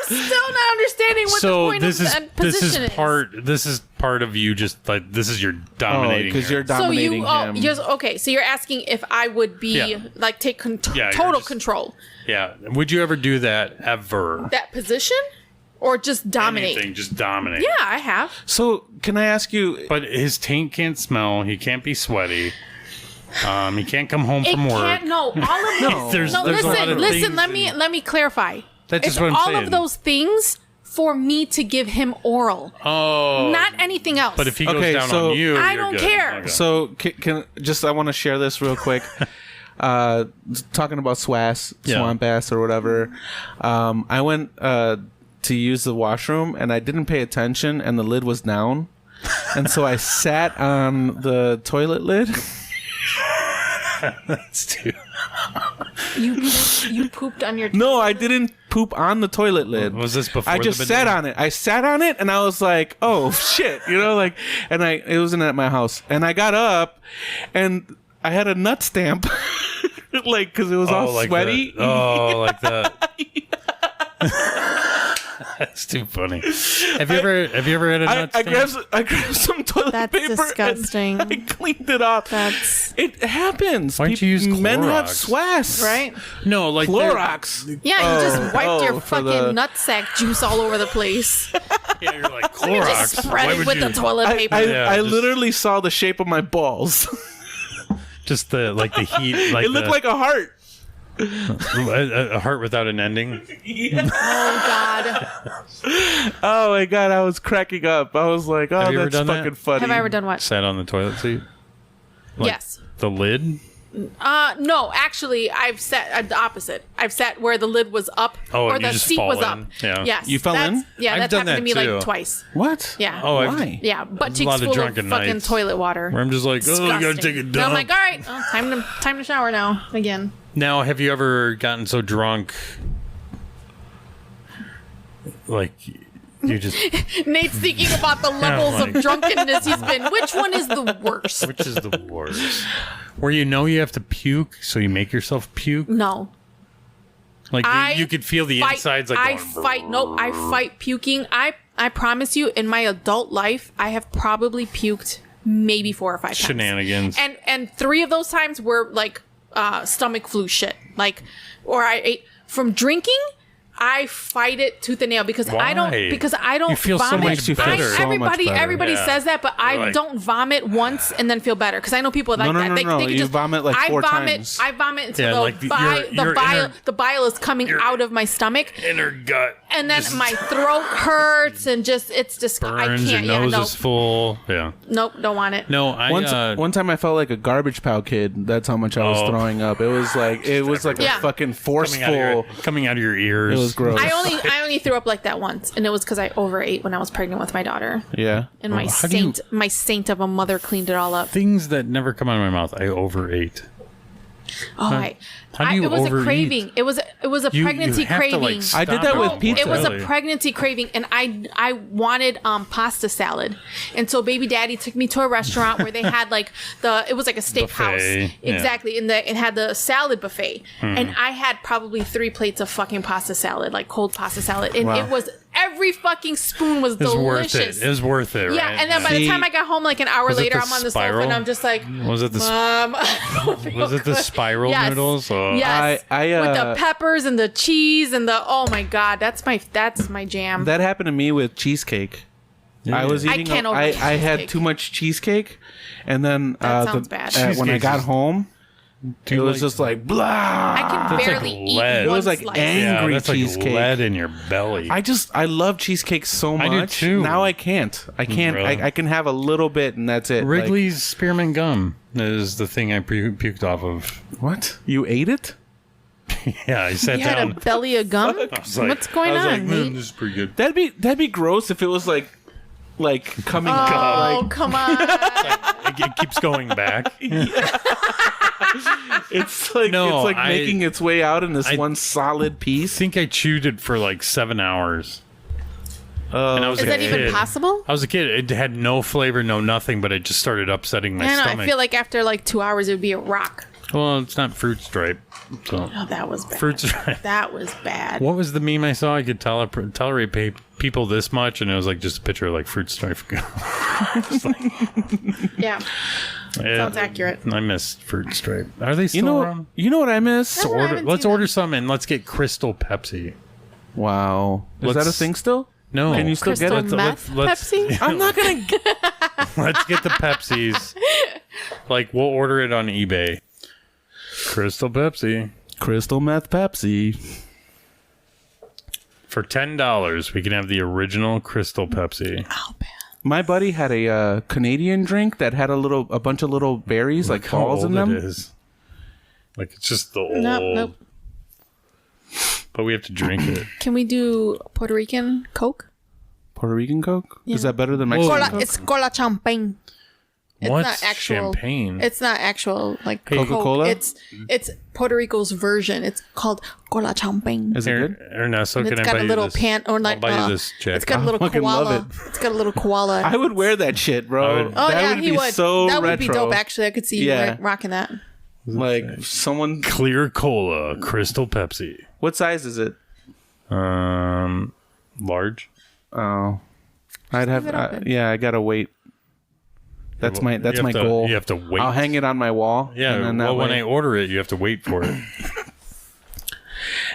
still not understanding what so the point this of is that this position is this is part of you just like this is your dominating because her. you're So dominating you, him. okay. So you're asking if I would be Yeah. like take Yeah, you're total just- control Yeah. Would you ever do that ever? that position, or just dominate? Anything, just dominate. Yeah, I have. So can I ask you? But his taint can't smell. He can't be sweaty. He can't come home It from work. can't. No, all of No. There's no. a lot of Listen. things Let me clarify. That's It's just what I'm all saying. of those things for me to give him oral, Oh. not anything else. But if he goes Okay, down so- on you, I you're don't good. care. Okay. So can just I want to share this real quick. Talking about Yeah. swamp ass or whatever. I went to use the washroom and I didn't pay attention and the lid was down, and so I sat on the toilet lid. That's too. you pooped on your. No, I didn't poop on the toilet lid. Was this before I the just bidet? sat on it. I sat on it and I was like, "Oh shit," you know, like, and it wasn't at my house. And I got up, and I had a nut stamp, like because it was all like sweaty. that. Oh, like that. That's too funny. Have you ever had a nut I stamp? grabbed some toilet That's paper. disgusting. And I cleaned it off. It happens. Why don't you use Men have Clorox? swass, right? No, like they're- Clorox. Yeah, you just wiped your for fucking the- nutsack juice all over the place. Yeah, you're like Just Clorox. spread Why it would with you? the toilet I, paper. I, Yeah, I just- literally saw the shape of my balls. Just the heat. Like It looked like a heart. a heart without an ending. Oh God. Oh my god, I was cracking up. I was like, Have "Oh, you ever that's done that? fucking funny." Have I ever done what? Sat on the toilet seat. Like Yes. The lid. No, actually, I've sat the opposite. I've sat where the lid was up Oh, or and you the just seat fall was in. up. Yeah. Yes. You fell that's- in? Yeah, I've that's done happened to that me too. like twice. What? Yeah. Oh, Why? Yeah, butt a cheeks lot of full of drunken fucking nights. toilet water. Where I'm just like, oh, I gotta Disgusting. take a And dump. I'm like, all right, time to shower now again. Now, have you ever gotten so drunk, like you just Nate's thinking about the levels like- of drunkenness he's been. Which one is the worst? which is the worst? Where you know you have to puke, so you make yourself puke. No. Like I you could feel the fight- insides. Like I going, fight puking. I promise you, in my adult life, I have probably puked maybe 4 or 5 times. shenanigans. And 3 of those times were like stomach flu shit. Like, or I ate from drinking. I fight it tooth and nail because I don't Why? You feel so vomit. much better. Everybody Yeah. says that, but I Like- don't vomit once and then feel better because I know people like No, that. no, They no. could You just vomit like I 4 vomit. times. I vomit until Yeah, the, like the bile is coming your- out of my stomach, inner gut. and then just my throat hurts and just it's disgusting. I burns. can't. Your nose Yeah, is full. Yeah. nope, don't want it. No, I. One time I felt like a garbage pail kid. That's how much I was Oh. throwing up. It was like Yeah. a fucking coming out of your ears. It was gross. I only threw up like that once, and it was because I overate when I was pregnant with my daughter. Yeah. And my how do you- my saint of a mother cleaned it all up. Things that never come out of my mouth. I overate. Oh, How do you it was overeat? a craving. It was a pregnancy have to, craving. like, I did that stop with it. pizza. It was Really? a pregnancy craving, and I wanted pasta salad, and so baby daddy took me to a restaurant where they had like it was like a steakhouse, Buffet, yeah. exactly, and it had the salad buffet, Hmm. and I had probably 3 plates of fucking pasta salad, like cold pasta salad, and Wow. it was every fucking spoon was It was delicious. worth it. It was worth it. Yeah, right? and then by the See- time I got home, like an hour Was it later, the I'm on the spiral? sofa and I'm just like, Was it the I don't feel was it the good. spiral Yes. noodles? Oh. Yes, I, with the peppers and the cheese and the oh my god, that's my jam. That happened to me with cheesecake. Yeah. I was I eating. can't I overeat had cheesecake. too much cheesecake, and then That sounds bad. when I Cheesecake's got just- home, It was just like blah. I can That's barely like eat lead. It one was like slice. angry that's cheesecake. like lead in your belly. I love cheesecake so much. I do too. Now I can't. Really? I can have a little bit and that's it. Like, Wrigley's spearmint gum is the thing I puked off of. what? You ate it? Yeah, I sat You had down. a belly of gum? I was like- What's going I was on? Like, Nate? this is pretty good. That'd be gross if it was like coming out. Oh, Like, come on. It keeps going back. it's like No, making its way out in this I one solid I piece. think I chewed it for like 7 hours. And I was Is a that even kid. possible? I was a kid. It had no flavor, no nothing, but it just started upsetting my I don't know. stomach. I feel like after like 2 hours, it would be a rock. Well, it's not fruit stripe. So Oh, that was bad. fruit stripe. That was bad. What was the meme I saw? I could tolerate people this much, and it was like just a picture of like fruit stripe. Yeah, sounds accurate. I miss fruit stripe. Are they still You know, around? you know what I miss? I haven't Let's seen order some and let's get Crystal Pepsi. Wow, is that a Let's- thing still? No, Can you still get Crystal it? meth let's- Pepsi? I'm not gonna. let's get the Pepsis. Like we'll order it on eBay. Crystal Pepsi. Crystal meth Pepsi. For $10, we can have the original Crystal Pepsi. Oh, bad. My buddy had a Canadian drink that had a bunch of little berries, like How balls in old them. it is. Like it's just the old. Nope. But we have to drink it. Can we do Puerto Rican Coke? Puerto Rican Coke? Yeah. Is that better than Mexican Cola, Coke? it's Cola Champagne. It's What's not actual champagne? It's not actual like Coca-Cola? Coke. It's Puerto Rico's version. It's called Cola Champagne. Is it good? Ernesto, And can it's I got buy a you little this? pant or like I'll buy you this, Jack. it's got a little fucking love koala. It's got a little koala. I would wear that shit, I bro. would- oh that yeah, would he be would. so that would retro. be dope. Actually, I could see you Yeah. rocking that. Like someone. Clear cola, Crystal Pepsi. What size is it? Large. Oh, I'd have. it open. Yeah, I gotta wait. That's my You have to- goal. You have to wait. I'll hang it on my wall. Yeah, and then that well, when way- I order it, you have to wait for it.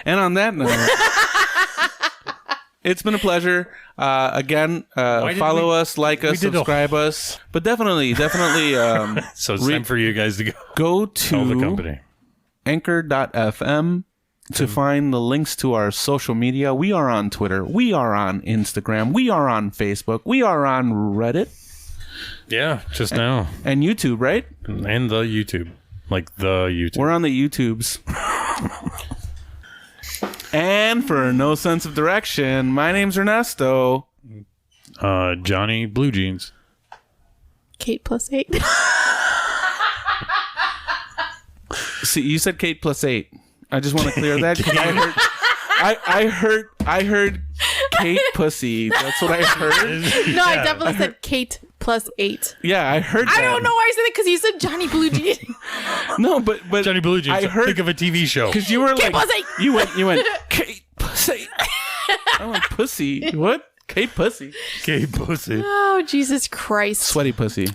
And on that note, it's been a pleasure. Again, did follow we- us, like us, we did a- subscribe us. But definitely, So it's time for you guys to go tell the to company. anchor.fm to find the links to our social media. We are on Twitter. We are on Instagram. We are on Facebook. We are on Reddit Yeah, just now. and YouTube, right? And the YouTube. Like the YouTube. We're on the YouTubes. And for No Sense of Direction, my name's Ernesto. Johnny Blue Jeans. Kate +8. See, you said Kate +8. I just want to clear that because I heard Kate Pussy. That's what I heard. No, I definitely said Kate +8. Yeah, I heard that. I don't know why I said it because you said Johnny Blue Jeans. No, but Johnny Blue Jeans. I heard Think of a TV show. because you were Kate like +8. you went Kate Pussy. I went pussy. What? Kate Pussy. Gay pussy. Oh, Jesus Christ. Sweaty Pussy.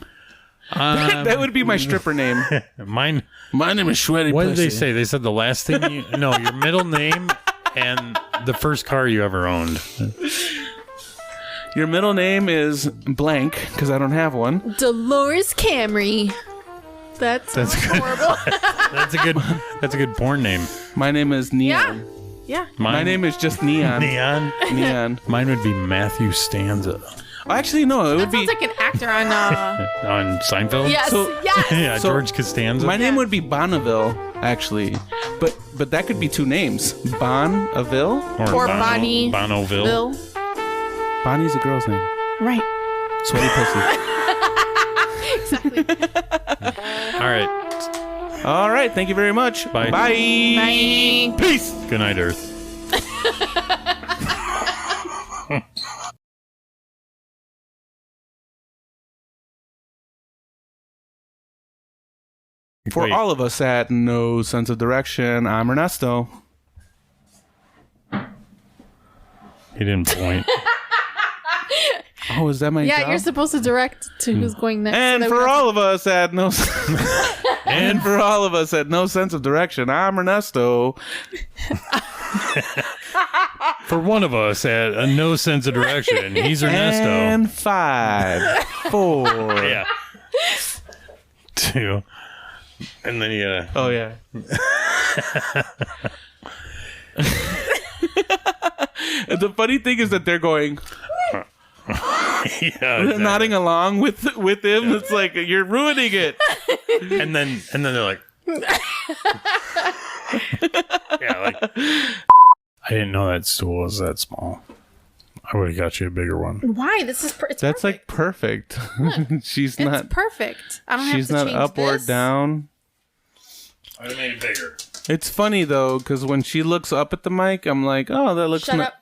That would be my stripper name. Mine. My name is Sweaty What Pussy. did they say? They said the last thing no, your middle name and the first car you ever owned. Your middle name is blank because I don't have one. Dolores Camry. That's good. horrible. That's a good porn name. My name is Neon. Yeah. My name is just Neon. Neon. Neon. Mine would be Matthew Stanza Actually, no, it That would be. sounds like an actor on. on Seinfeld. Yes. So- yes. Yeah, So, George Costanza. My name would be Bonneville, actually, but that could be two names, Bonneville. Or Bonnie Bonneville. Bill. Bonnie's a girl's name. Right. Sweaty pussy. Exactly. All right. All right, thank you very much. Bye. Bye. Bye. Peace. Good night, Earth. For Wait. all of us at No Sense of Direction, I'm Ernesto. He didn't point. Oh, is that my Yeah, job? you're supposed to direct to who's going next. And so that we for don't- all of us at No and for all of us at No Sense of Direction, I'm Ernesto. For one of us at a no sense of direction, he's Ernesto. And 5, 4, Yeah. 2, And then you gotta... Oh, yeah. The funny thing is that they're going... Yeah, They're nodding along with him. It's like, you're ruining it. And then they're like... Yeah, like... I didn't know that stool was that small. I would have got you a bigger one. Why? This is it's That's perfect. like perfect. She's It's not... perfect. I don't have She's to not change up or this. down. I made it bigger. It's funny though, because when she looks up at the mic, I'm like, "Oh, that looks Shut up.